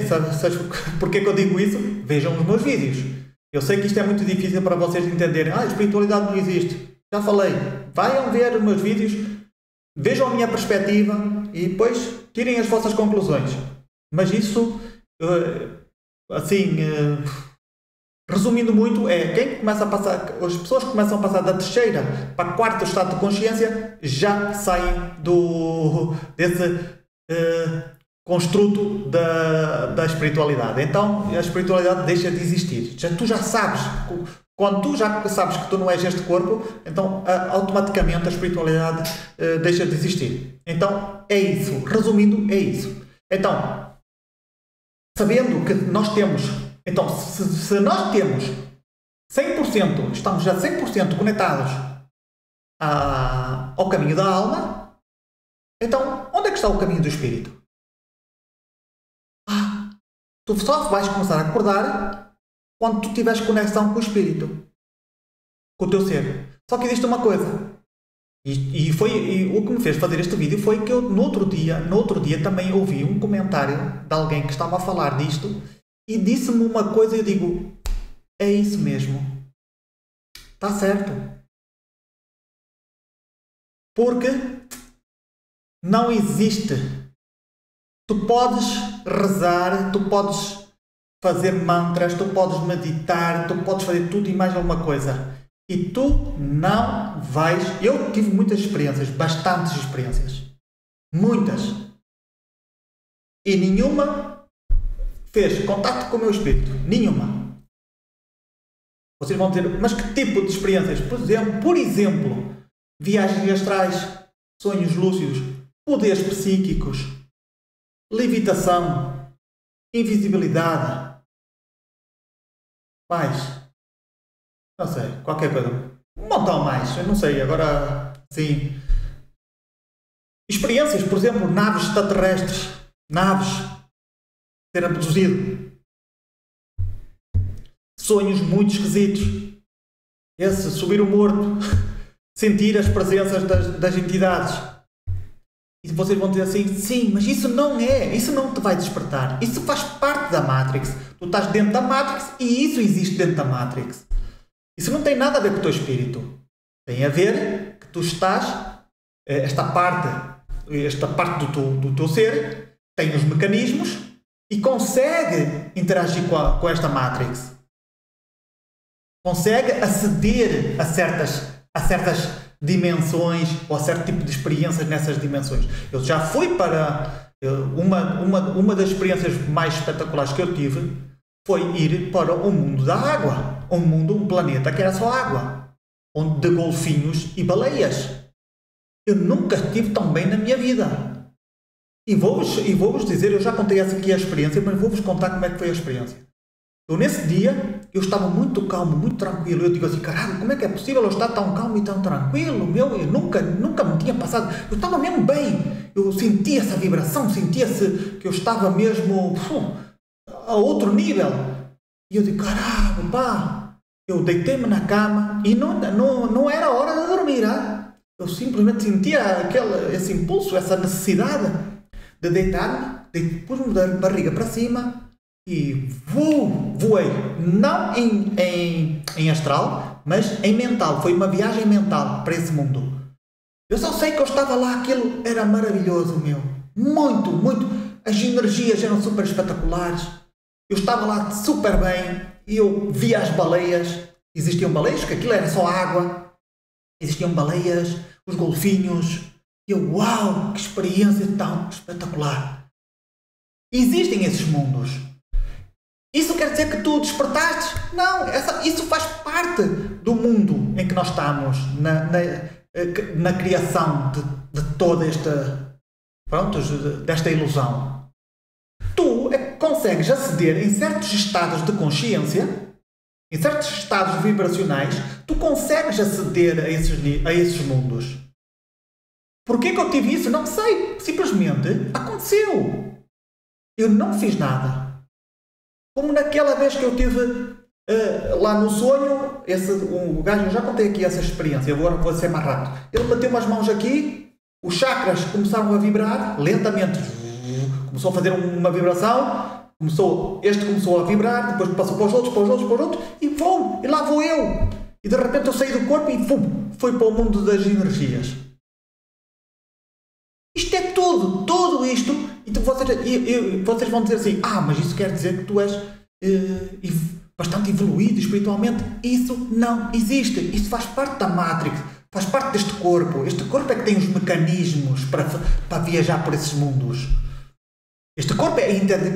porque que eu digo isso, vejam os meus vídeos. Eu sei que isto é muito difícil para vocês entenderem. A espiritualidade não existe. Já falei. Vão ver os meus vídeos, vejam a minha perspectiva e depois tirem as vossas conclusões. Mas isso, resumindo muito, quem começa a passar, as pessoas que começam a passar da terceira para a quarta estado de consciência já saem desse construto da espiritualidade. Então a espiritualidade deixa de existir. Tu já sabes, quando tu já sabes que tu não és este corpo, então automaticamente a espiritualidade deixa de existir. Então é isso. Resumindo, é isso. Então, sabendo que nós temos, então se nós temos 100%, estamos já 100% conectados ao caminho da alma, então onde é que está o caminho do espírito? Tu só vais começar a acordar quando tu tiveres conexão com o espírito, com o teu ser. Só que existe uma coisa, e o que me fez fazer este vídeo foi que eu no outro dia também ouvi um comentário de alguém que estava a falar disto e disse-me uma coisa e eu digo, é isso mesmo, está certo, porque não existe. Tu podes rezar, tu podes fazer mantras, tu podes meditar, tu podes fazer tudo e mais alguma coisa. E tu não vais... Eu tive muitas experiências, bastantes experiências. Muitas. E nenhuma fez contacto com o meu espírito. Nenhuma. Vocês vão dizer, mas que tipo de experiências? Por exemplo, viagens astrais, sonhos lúcidos, poderes psíquicos, levitação, invisibilidade, mais, não sei, qualquer coisa, um montão mais, eu não sei, agora sim, experiências, por exemplo, naves extraterrestres, naves ser abduzido, sonhos muito esquisitos, subir o morto, sentir as presenças das entidades, E vocês vão dizer assim, sim, mas isso não é, isso não te vai despertar. Isso faz parte da Matrix. Tu estás dentro da Matrix e isso existe dentro da Matrix. Isso não tem nada a ver com o teu espírito. Tem a ver que tu estás, esta parte do teu ser, tem os mecanismos e consegue interagir com esta Matrix. Consegue aceder a certas dimensões ou a certo tipo de experiências nessas dimensões. Eu já fui para uma das experiências mais espetaculares que eu tive foi ir para o mundo da água, um planeta que era só água, onde de golfinhos e baleias. Eu nunca estive tão bem na minha vida. E vou-vos dizer, eu já contei essa aqui a experiência, mas vou-vos contar como é que foi a experiência. Eu, nesse dia, eu estava muito calmo, muito tranquilo. Eu digo assim, caralho, como é que é possível eu estar tão calmo e tão tranquilo? Eu nunca me tinha passado. Eu estava mesmo bem. Eu sentia essa vibração, sentia-se que eu estava mesmo a outro nível. E eu digo, caralho, pá. Eu deitei-me na cama e não era hora de dormir. Hein? Eu simplesmente sentia esse impulso, essa necessidade de deitar-me, pus-me da barriga para cima. E voei, não em astral, mas em mental. Foi uma viagem mental para esse mundo. Eu só sei que eu estava lá, aquilo era maravilhoso, meu. Muito, muito. As energias eram super espetaculares. Eu estava lá super bem. E eu via as baleias. Existiam baleias, que aquilo era só água. Existiam baleias, os golfinhos. E eu, uau, que experiência tão espetacular. Existem esses mundos. Isso quer dizer que tu despertaste? Não, isso faz parte do mundo em que nós estamos, na criação de toda desta ilusão. Tu consegues aceder em certos estados de consciência, em certos estados vibracionais, tu consegues aceder a esses mundos. Porquê que eu tive isso? Não sei. Simplesmente aconteceu. Eu não fiz nada. Como naquela vez que eu tive lá no sonho, o gajo, eu já contei aqui essa experiência, agora vou ser mais rápido. Ele bateu umas mãos aqui, os chakras começaram a vibrar lentamente. Começou a fazer uma vibração, este começou a vibrar, depois passou para os outros, e lá vou eu. E de repente eu saí do corpo e fui para o mundo das energias. Isto é tudo isto. Então vocês vão dizer assim, mas isso quer dizer que tu és bastante evoluído espiritualmente. Isso não existe. Isso faz parte da Matrix, faz parte deste corpo. Este corpo é que tem os mecanismos para viajar por esses mundos. Este corpo é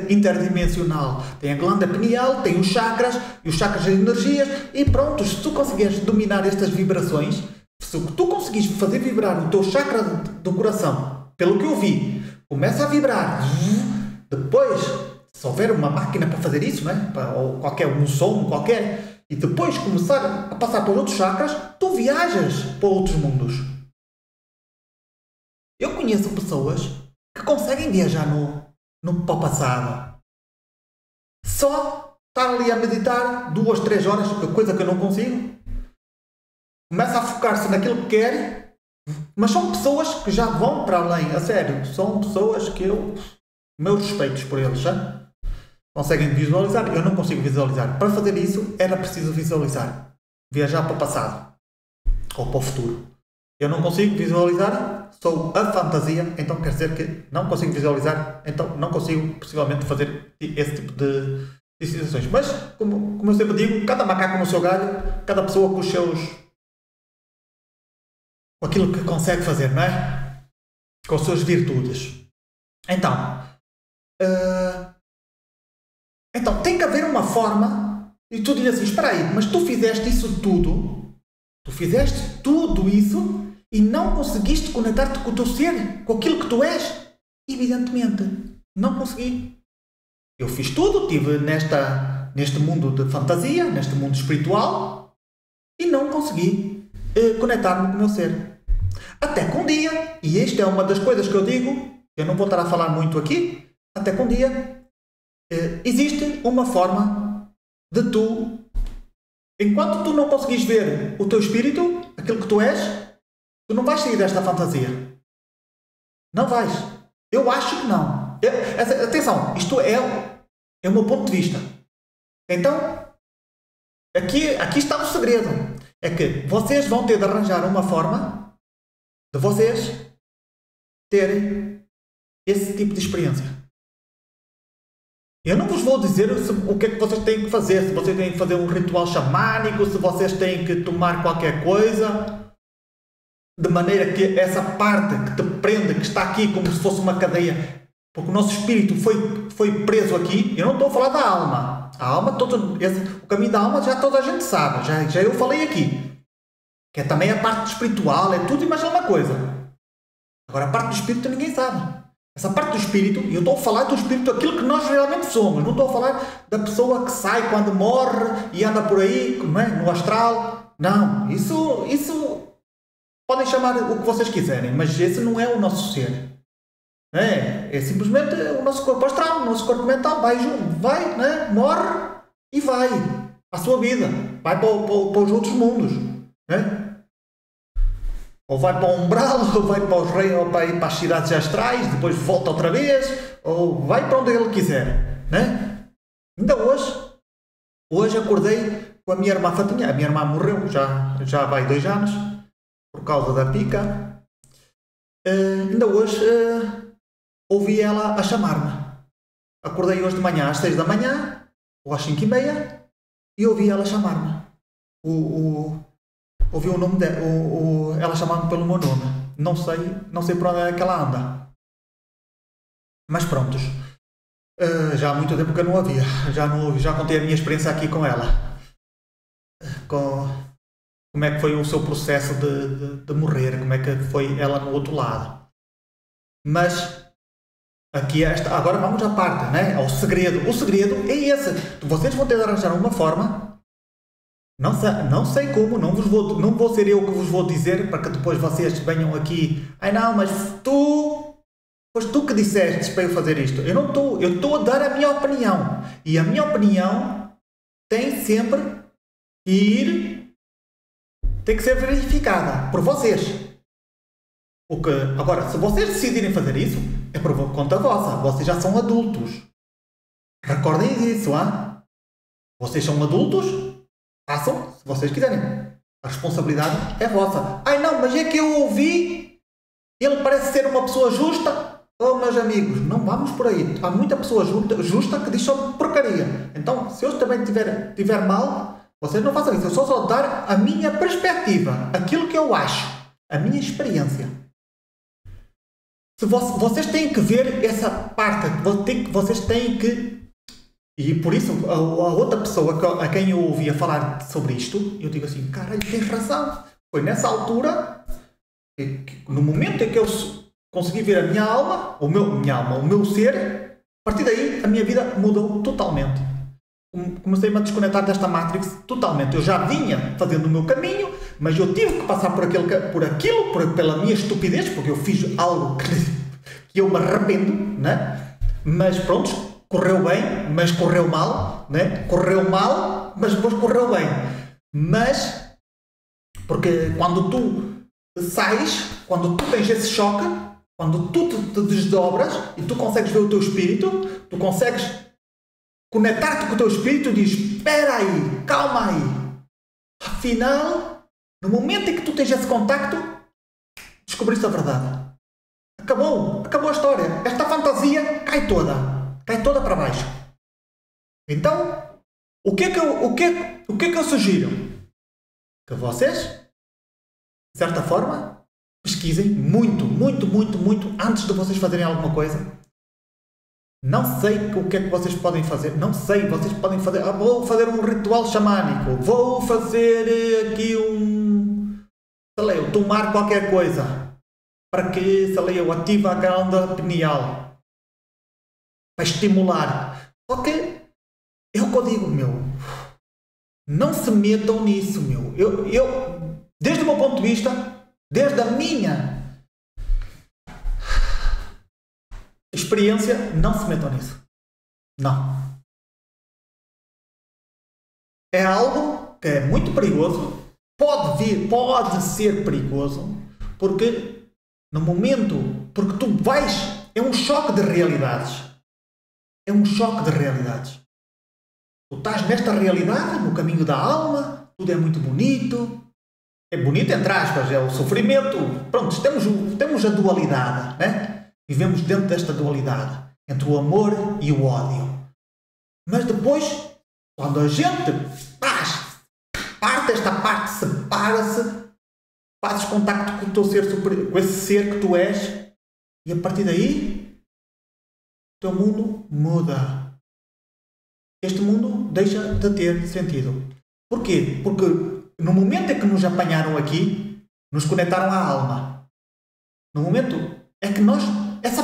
interdimensional. Tem a glândula pineal, tem os chakras, e os chakras de energias, e pronto, se tu conseguires dominar estas vibrações, se tu conseguires fazer vibrar o teu chakra do coração, pelo que eu vi, começa a vibrar. Depois, se houver uma máquina para fazer isso, né? Ou um som qualquer, e depois começar a passar por outros chakras, tu viajas para outros mundos. Eu conheço pessoas que conseguem viajar para o passado. Só estar ali a meditar 2, 3 horas, coisa que eu não consigo. Começa a focar-se naquilo que quer. Mas são pessoas que já vão para além, a sério. São pessoas que meus respeitos por eles, já? Conseguem visualizar. Eu não consigo visualizar. Para fazer isso, era preciso visualizar. Viajar para o passado. Ou para o futuro. Eu não consigo visualizar. Sou a fantasia. Então quer dizer que não consigo visualizar. Então não consigo, possivelmente, fazer esse tipo de situações. Mas, como eu sempre digo, cada macaco no seu galho. Cada pessoa com os seus... aquilo que consegue fazer, não é? Com as suas virtudes. Então tem que haver uma forma, e tu dizes assim, espera aí, mas tu fizeste isso tudo, e não conseguiste conectar-te com o teu ser, com aquilo que tu és? Evidentemente, não consegui. Eu fiz tudo, estive neste mundo de fantasia, neste mundo espiritual, e não consegui conectar-me com o meu ser. Até que um dia, e esta é uma das coisas que eu digo, eu não vou estar a falar muito aqui, até que um dia existe uma forma de tu, enquanto tu não conseguires ver o teu espírito, aquilo que tu és, tu não vais sair desta fantasia. Não vais. Eu acho que não. Atenção, isto é o meu ponto de vista. Então, aqui está o segredo. É que vocês vão ter de arranjar uma forma de vocês terem esse tipo de experiência. Eu não vos vou dizer o que é que vocês têm que fazer, se vocês têm que fazer um ritual xamânico, se vocês têm que tomar qualquer coisa, de maneira que essa parte que te prende, que está aqui como se fosse uma cadeia, porque o nosso espírito foi preso aqui. Eu não estou a falar da alma. A alma, o caminho da alma já toda a gente sabe, já eu falei aqui. Que é também a parte espiritual, é tudo e mais alguma coisa. Agora a parte do espírito ninguém sabe. Essa parte do espírito, e eu estou a falar do espírito, aquilo que nós realmente somos. Não estou a falar da pessoa que sai quando morre e anda por aí, não é? No astral. Não, isso podem chamar o que vocês quiserem, mas esse não é o nosso ser. É simplesmente o nosso corpo astral, o nosso corpo mental vai, né? Morre e vai à sua vida, vai para os outros mundos, né? Ou vai para o umbral, ou vai para os reis, ou vai para as cidades astrais, depois volta outra vez, ou vai para onde ele quiser, né? Ainda hoje acordei com a minha irmã Fatinha. A minha irmã morreu, já vai 2 anos, por causa da pica. Ainda hoje ouvi ela a chamar-me. Acordei hoje de manhã às 6 da manhã, ou às 5:30, e ouvi ela chamar-me. Ouvi o nome dela, ela chamava-me pelo meu nome. Não sei por onde é que ela anda. Mas prontos. Já há muito tempo que eu não a via. Já contei a minha experiência aqui com ela. Como é que foi o seu processo de morrer. Como é que foi ela no outro lado. Mas aqui agora vamos à parte, né? Ao segredo. O segredo é esse. Vocês vão ter de arranjar uma forma. Não sei como, não vou ser eu que vos vou dizer para que depois vocês venham aqui. Ai não, mas foste tu que disseste para eu fazer isto. Eu estou a dar a minha opinião. E a minha opinião tem sempre tem que ser verificada por vocês. Agora, se vocês decidirem fazer isso, é por conta vossa. Vocês já são adultos. Recordem disso, hein? Vocês são adultos. Façam, se vocês quiserem. A responsabilidade é vossa. Ai não, mas é que eu ouvi. Ele parece ser uma pessoa justa. Oh, meus amigos, não vamos por aí. Há muita pessoa justa que diz só porcaria. Então, se eu também tiver mal, vocês não façam isso. Eu só dar a minha perspectiva. Aquilo que eu acho. A minha experiência. Vocês têm que ver essa parte. Vocês têm que... E por isso, a outra pessoa a quem eu ouvia falar sobre isto, eu digo assim, caralho, tens razão. Foi nessa altura, no momento em que eu consegui ver a minha alma, o meu ser, a partir daí a minha vida mudou totalmente. Comecei-me a desconectar desta Matrix totalmente. Eu já vinha fazendo o meu caminho, mas eu tive que passar pela minha estupidez, porque eu fiz algo que eu me arrependo, né? Mas pronto, correu bem, mas correu mal, né? Correu mal, mas depois correu bem. Mas, porque quando tu sais, quando tu tens esse choque, quando tu te desdobras e tu consegues ver o teu espírito, tu consegues conectar-te com o teu espírito e dizes, espera aí, calma aí. Afinal, no momento em que tu tens esse contacto, descobriste a verdade. Acabou a história. Esta fantasia cai toda para baixo. Então, o que é que eu sugiro? Que vocês, de certa forma, pesquisem muito antes de vocês fazerem alguma coisa. Não sei o que é que vocês podem fazer. Não sei, vocês podem fazer... vou fazer um ritual xamânico. Vou fazer aqui eu tomar qualquer coisa. Para que, eu ative a glândula pineal. Para estimular. Só que é o que eu digo, meu. Não se metam nisso, meu. Eu, desde o meu ponto de vista, desde a minha experiência, não se metam nisso. Não. É algo que é muito perigoso. Pode ser perigoso, porque no momento Porque tu vais, é um choque de realidades. É um choque de realidades. Tu estás nesta realidade, no caminho da alma, tudo é muito bonito. É bonito entre aspas, é o sofrimento. Pronto, temos a dualidade, né? Vivemos dentro desta dualidade, entre o amor e o ódio. Mas depois, quando a gente parte esta parte, separa-se, fazes contacto com o teu ser superior, com esse ser que tu és, e a partir daí, o teu mundo muda. Este mundo deixa de ter sentido. Porquê? Porque no momento em que nos apanharam aqui, nos conectaram à alma. No momento é que nós, essa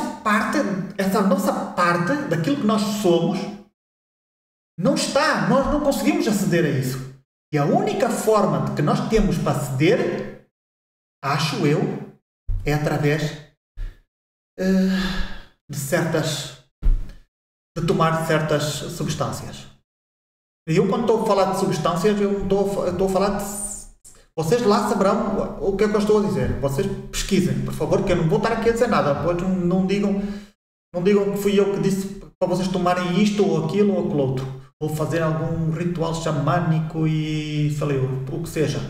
nossa parte, daquilo que nós somos, não está, nós não conseguimos aceder a isso. E a única forma de que nós temos para aceder, acho eu, é através de tomar certas substâncias. E eu, quando estou a falar de substâncias, eu estou a falar de... Vocês lá saberão o que é que eu estou a dizer. Vocês pesquisem, por favor, que eu não vou estar aqui a dizer nada. Depois não digam que fui eu que disse para vocês tomarem isto ou aquilo ou aquilo outro. Ou fazer algum ritual xamânico e falei, o que seja.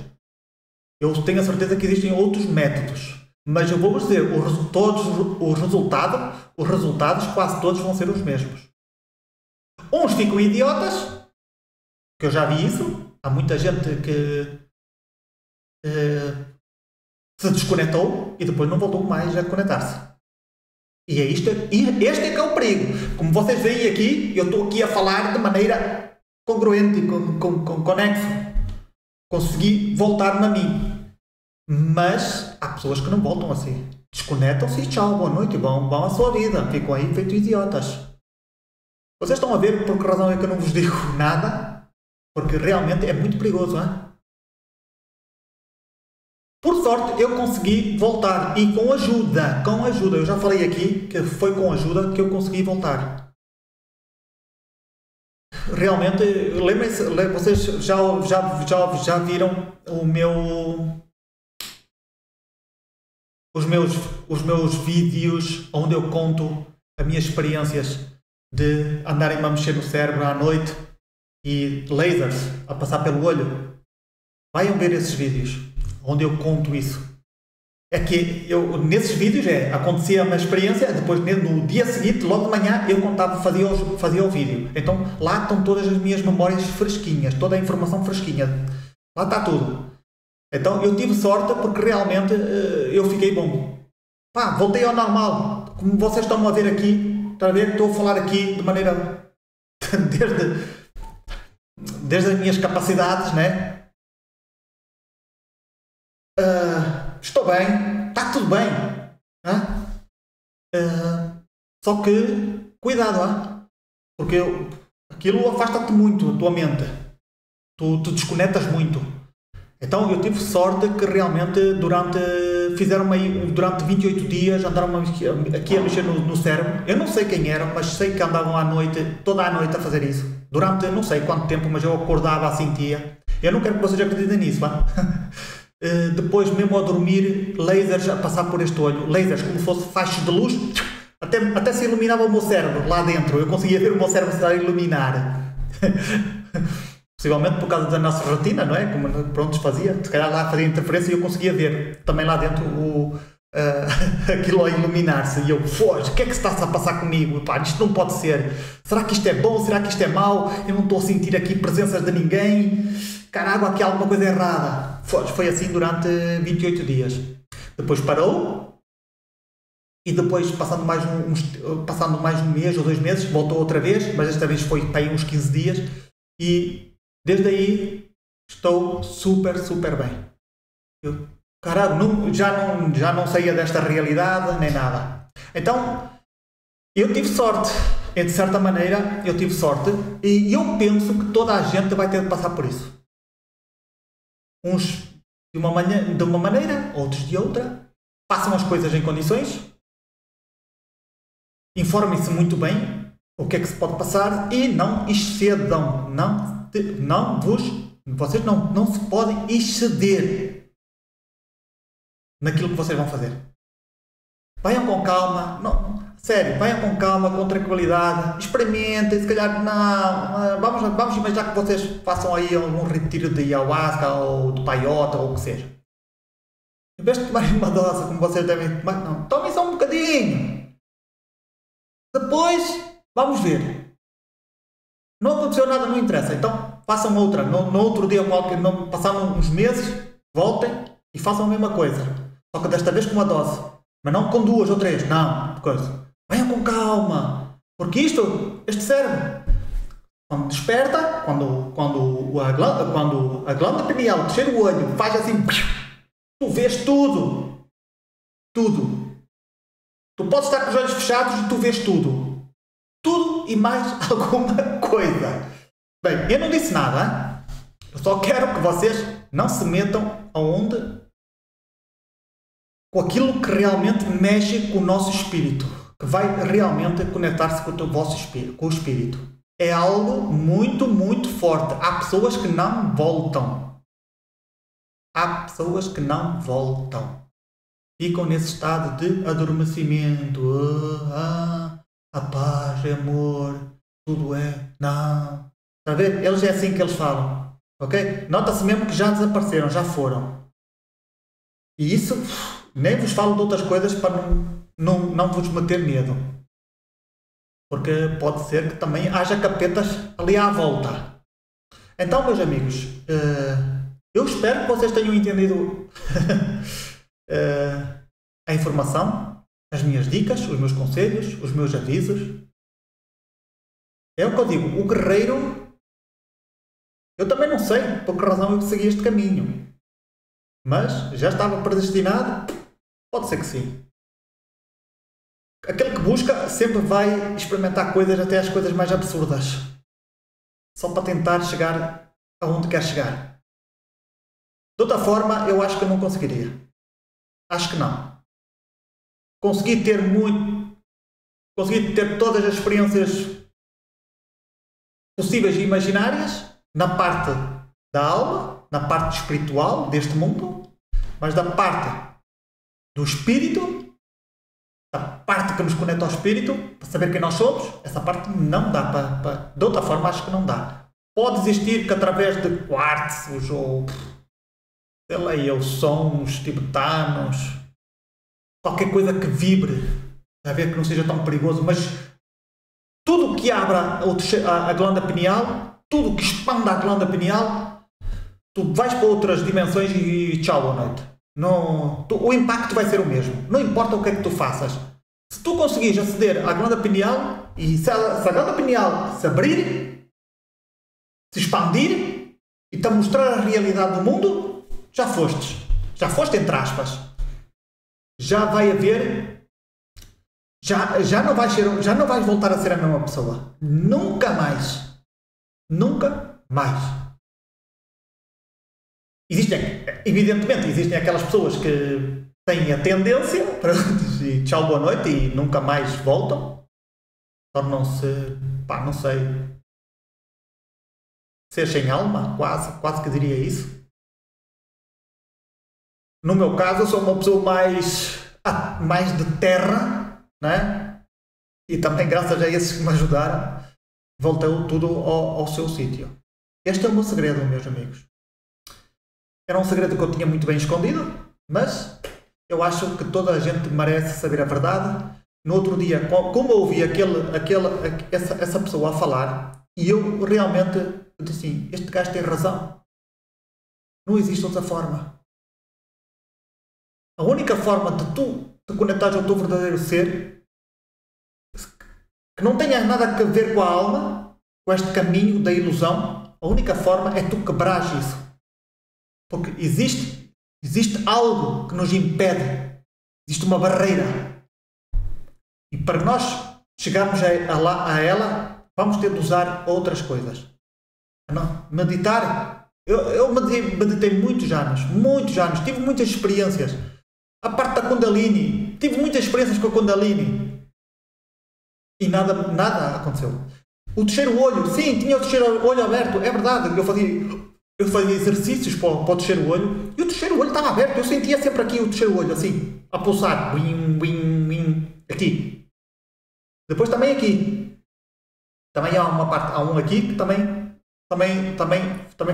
Eu tenho a certeza que existem outros métodos. Mas eu vou-vos dizer, os resultados quase todos vão ser os mesmos. Uns ficam idiotas, que eu já vi isso. Há muita gente que se desconectou e depois não voltou mais a conectar-se. E este é que é o perigo. Como vocês veem aqui, eu estou aqui a falar de maneira congruente e conexo. Consegui voltar-me a mim. Mas há pessoas que não voltam assim. Desconectam-se e tchau, boa noite, vão à sua vida. Ficam aí feito idiotas. Vocês estão a ver por que razão é que eu não vos digo nada? Porque realmente é muito perigoso, não é? Por sorte, eu consegui voltar. E com ajuda. Eu já falei aqui que foi com ajuda que eu consegui voltar. Realmente, lembrem-se, vocês já viram os meus vídeos onde eu conto as minhas experiências de andarem-me a mexer no cérebro à noite e lasers a passar pelo olho. Vaiam ver esses vídeos onde eu conto isso. É que nesses vídeos acontecia uma experiência, depois no dia seguinte, logo de manhã, eu contava, fazia o vídeo. Então lá estão todas as minhas memórias fresquinhas, toda a informação fresquinha. Lá está tudo. Então eu tive sorte porque realmente eu fiquei bom. Voltei ao normal. Como vocês estão a ver aqui, estou a falar aqui de maneira desde as minhas capacidades, né? Estou bem, está tudo bem. Só que cuidado, porque aquilo afasta-te muito a tua mente. Tu desconectas muito. Então eu tive sorte que realmente durante 28 dias andaram aqui a mexer no cérebro. Eu não sei quem eram, mas sei que andavam toda a noite a fazer isso. Durante não sei quanto tempo, mas eu acordava assim, sentia. Eu não quero que vocês acreditem nisso, depois mesmo a dormir, lasers a passar por este olho. Lasers como se fosse faixas de luz. Até se iluminava o meu cérebro lá dentro. Eu conseguia ver o meu cérebro se a iluminar. Possivelmente por causa da nossa retina, não é? Como pronto fazia. Se calhar lá fazia interferência e eu conseguia ver também lá dentro aquilo a iluminar-se. E eu, o que é que se está a passar comigo? Isto não pode ser. Será que isto é bom? Será que isto é mau? Eu não estou a sentir aqui presenças de ninguém. Caralho, aqui há alguma coisa errada. Foi assim durante 28 dias. Depois parou. E depois, passando mais um mês ou 2 meses, voltou outra vez. Mas desta vez foi para aí uns 15 dias. E desde aí estou super, super bem. Já não saía desta realidade nem nada. Então, eu tive sorte. De certa maneira, eu tive sorte. E eu penso que toda a gente vai ter de passar por isso. Uns de uma maneira, outros de outra. Façam as coisas em condições. Informem-se muito bem o que é que se pode passar e não excedam. Vocês não se podem exceder naquilo que vocês vão fazer. Venham com calma, não, sério, venham com calma, com tranquilidade, experimentem, se calhar não, vamos imaginar que vocês façam aí um retiro de ayahuasca ou de paiota ou o que seja. Em vez de tomarem uma dose como vocês devem tomar, não, tomem só um bocadinho. Depois, vamos ver. Não aconteceu nada, não interessa, então façam outra. No outro dia, passaram uns meses, voltem e façam a mesma coisa. Só que desta vez com uma dose. Mas não com 2 ou 3, não. Venham com calma. Porque este cérebro, quando desperta, quando a glândula pineal, terceiro olho, faz assim, tu vês tudo. Tudo. Tu podes estar com os olhos fechados e tu vês tudo. Tudo e mais alguma coisa. Bem, eu não disse nada, hein? Eu só quero que vocês não se metam aonde com aquilo que realmente mexe com o nosso espírito, que vai realmente conectar-se com o vosso espírito, com o espírito. É algo muito, muito forte. Há pessoas que não voltam. Há pessoas que não voltam. Ficam nesse estado de adormecimento. A paz, é amor, tudo é. Não. Está a ver? Eles é assim que eles falam. Ok? Nota-se mesmo que já desapareceram, já foram. E isso, nem vos falo de outras coisas para não vos meter medo. Porque pode ser que também haja capetas ali à volta. Então, meus amigos, eu espero que vocês tenham entendido a informação, as minhas dicas, os meus conselhos, os meus avisos. É o que eu digo, o guerreiro, eu também não sei por que razão eu segui este caminho. Mas já estava predestinado? Pode ser que sim. Aquele que busca sempre vai experimentar coisas, até as coisas mais absurdas. Só para tentar chegar aonde quer chegar. De outra forma, eu acho que eu não conseguiria. Acho que não. Consegui ter todas as experiências possíveis e imaginárias na parte da alma, na parte espiritual deste mundo, mas da parte do espírito, da parte que nos conecta ao espírito, para saber quem nós somos, essa parte não dá para... De outra forma, acho que não dá. Pode existir que através de quartzos ou, sei lá, ou sons tibetanos, qualquer coisa que vibre, a ver que não seja tão perigoso, mas tudo que abra a glândula pineal, tudo que expanda a glândula pineal, tu vais para outras dimensões e tchau, boa noite. O impacto vai ser o mesmo. Não importa o que é que tu faças. Se tu conseguires aceder à glândula pineal e se a glândula pineal se abrir, se expandir e te mostrar a realidade do mundo, já foste. Já foste, entre aspas. Já vai haver... Já não vais voltar a ser a mesma pessoa. Nunca mais. Nunca mais. Evidentemente, existem aquelas pessoas que têm a tendência para dizer tchau, boa noite e nunca mais voltam. Tornam-se, não sei, ser sem alma, quase que diria isso. No meu caso, eu sou uma pessoa mais de terra, né? E também graças a esses que me ajudaram, voltou tudo ao seu sítio. Este é o meu segredo, meus amigos. Era um segredo que eu tinha muito bem escondido, mas eu acho que toda a gente merece saber a verdade. No outro dia, como eu ouvi essa pessoa a falar, e eu realmente disse assim, este gajo tem razão. Não existe outra forma. A única forma de tu te conectares ao teu verdadeiro ser, que não tenha nada a ver com a alma, com este caminho da ilusão, a única forma é tu quebrares isso. Porque existe algo que nos impede, existe uma barreira. E para nós chegarmos a ela, vamos ter de usar outras coisas. Não, meditar. Eu meditei muitos anos, tive muitas experiências. A parte da Kundalini, tive muitas experiências com a Kundalini. E nada aconteceu. O terceiro olho, sim, tinha o terceiro olho aberto, é verdade. Eu fazia exercícios para o terceiro olho e o terceiro olho estava aberto. Eu sentia sempre aqui o terceiro olho, assim, a pulsar. Wing, wing, wing. Aqui. Depois também aqui. Também há uma parte, há um aqui que também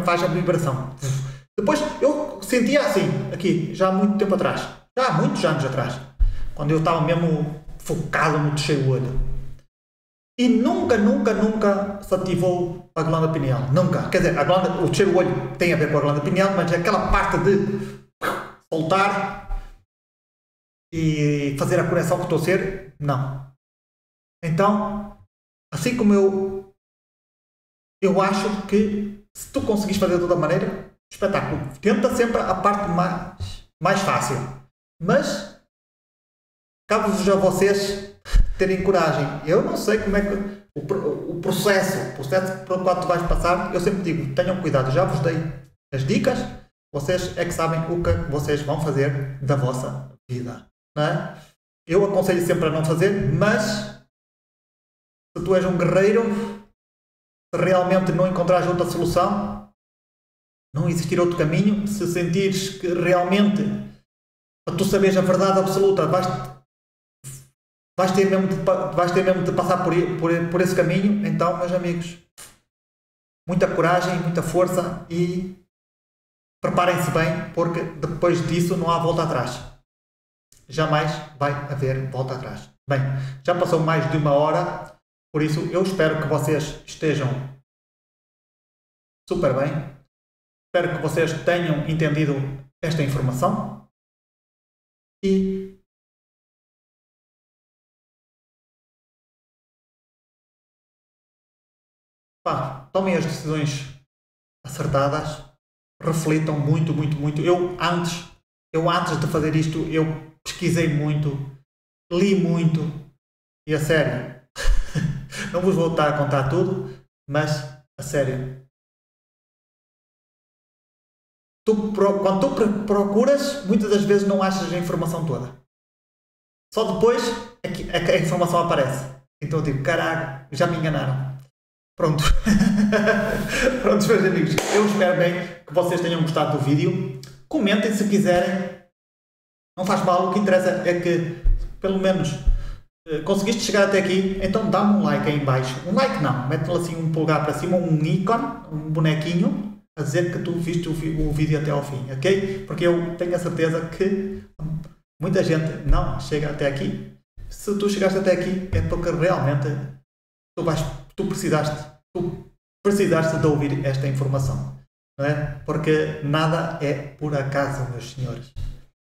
faz a vibração. Depois eu sentia assim, aqui, já há muito tempo atrás. Já há muitos anos atrás. Quando eu estava mesmo focado no terceiro olho. E nunca se ativou a glândula pineal. Nunca. Quer dizer, o terceiro olho tem a ver com a glândula pineal, mas aquela parte de soltar e fazer a conexão com o teu ser, não. Então, assim como eu acho que se tu conseguires fazer de toda maneira, espetáculo. Tenta sempre a parte mais fácil. Mas cabe-vos a vocês terem coragem. Eu não sei como é que o processo pelo qual tu vais passar, eu sempre digo, tenham cuidado, já vos dei as dicas, vocês é que sabem o que vocês vão fazer da vossa vida, não é? Eu aconselho sempre a não fazer, mas se tu és um guerreiro, se realmente não encontrares outra solução, não existir outro caminho, se sentires que realmente para tu saberes a verdade absoluta vais ter mesmo de passar por esse caminho, então, meus amigos, muita coragem, muita força e preparem-se bem, porque depois disso não há volta atrás. Jamais vai haver volta atrás. Bem, já passou mais de 1 hora, por isso eu espero que vocês estejam super bem. Espero que vocês tenham entendido esta informação e tomem as decisões acertadas, reflitam muito. Eu antes de fazer isto, eu pesquisei muito, li muito e a sério, não vos vou estar a contar tudo, mas a sério, quando tu procuras, muitas das vezes não achas a informação toda. Só depois é que a informação aparece. Então eu digo, caralho, já me enganaram. Pronto. Pronto, meus amigos. Eu espero bem que vocês tenham gostado do vídeo. Comentem se quiserem. Não faz mal. O que interessa é que, pelo menos, conseguiste chegar até aqui. Então dá-me um like aí em baixo. Um like não. Mete-lhe assim um polegar para cima, um ícone, um bonequinho, a dizer que tu viste o vídeo até ao fim. Ok? Porque eu tenho a certeza que muita gente não chega até aqui. Se tu chegaste até aqui é porque realmente tu precisaste de ouvir esta informação, não é? Porque nada é por acaso, meus senhores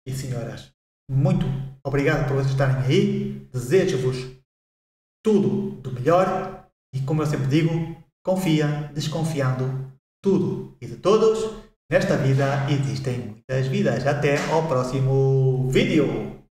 e senhoras. Muito obrigado por vocês estarem aí. Desejo-vos tudo do melhor e, como eu sempre digo, confia, desconfiando tudo e de todos. Nesta vida existem muitas vidas. Até ao próximo vídeo.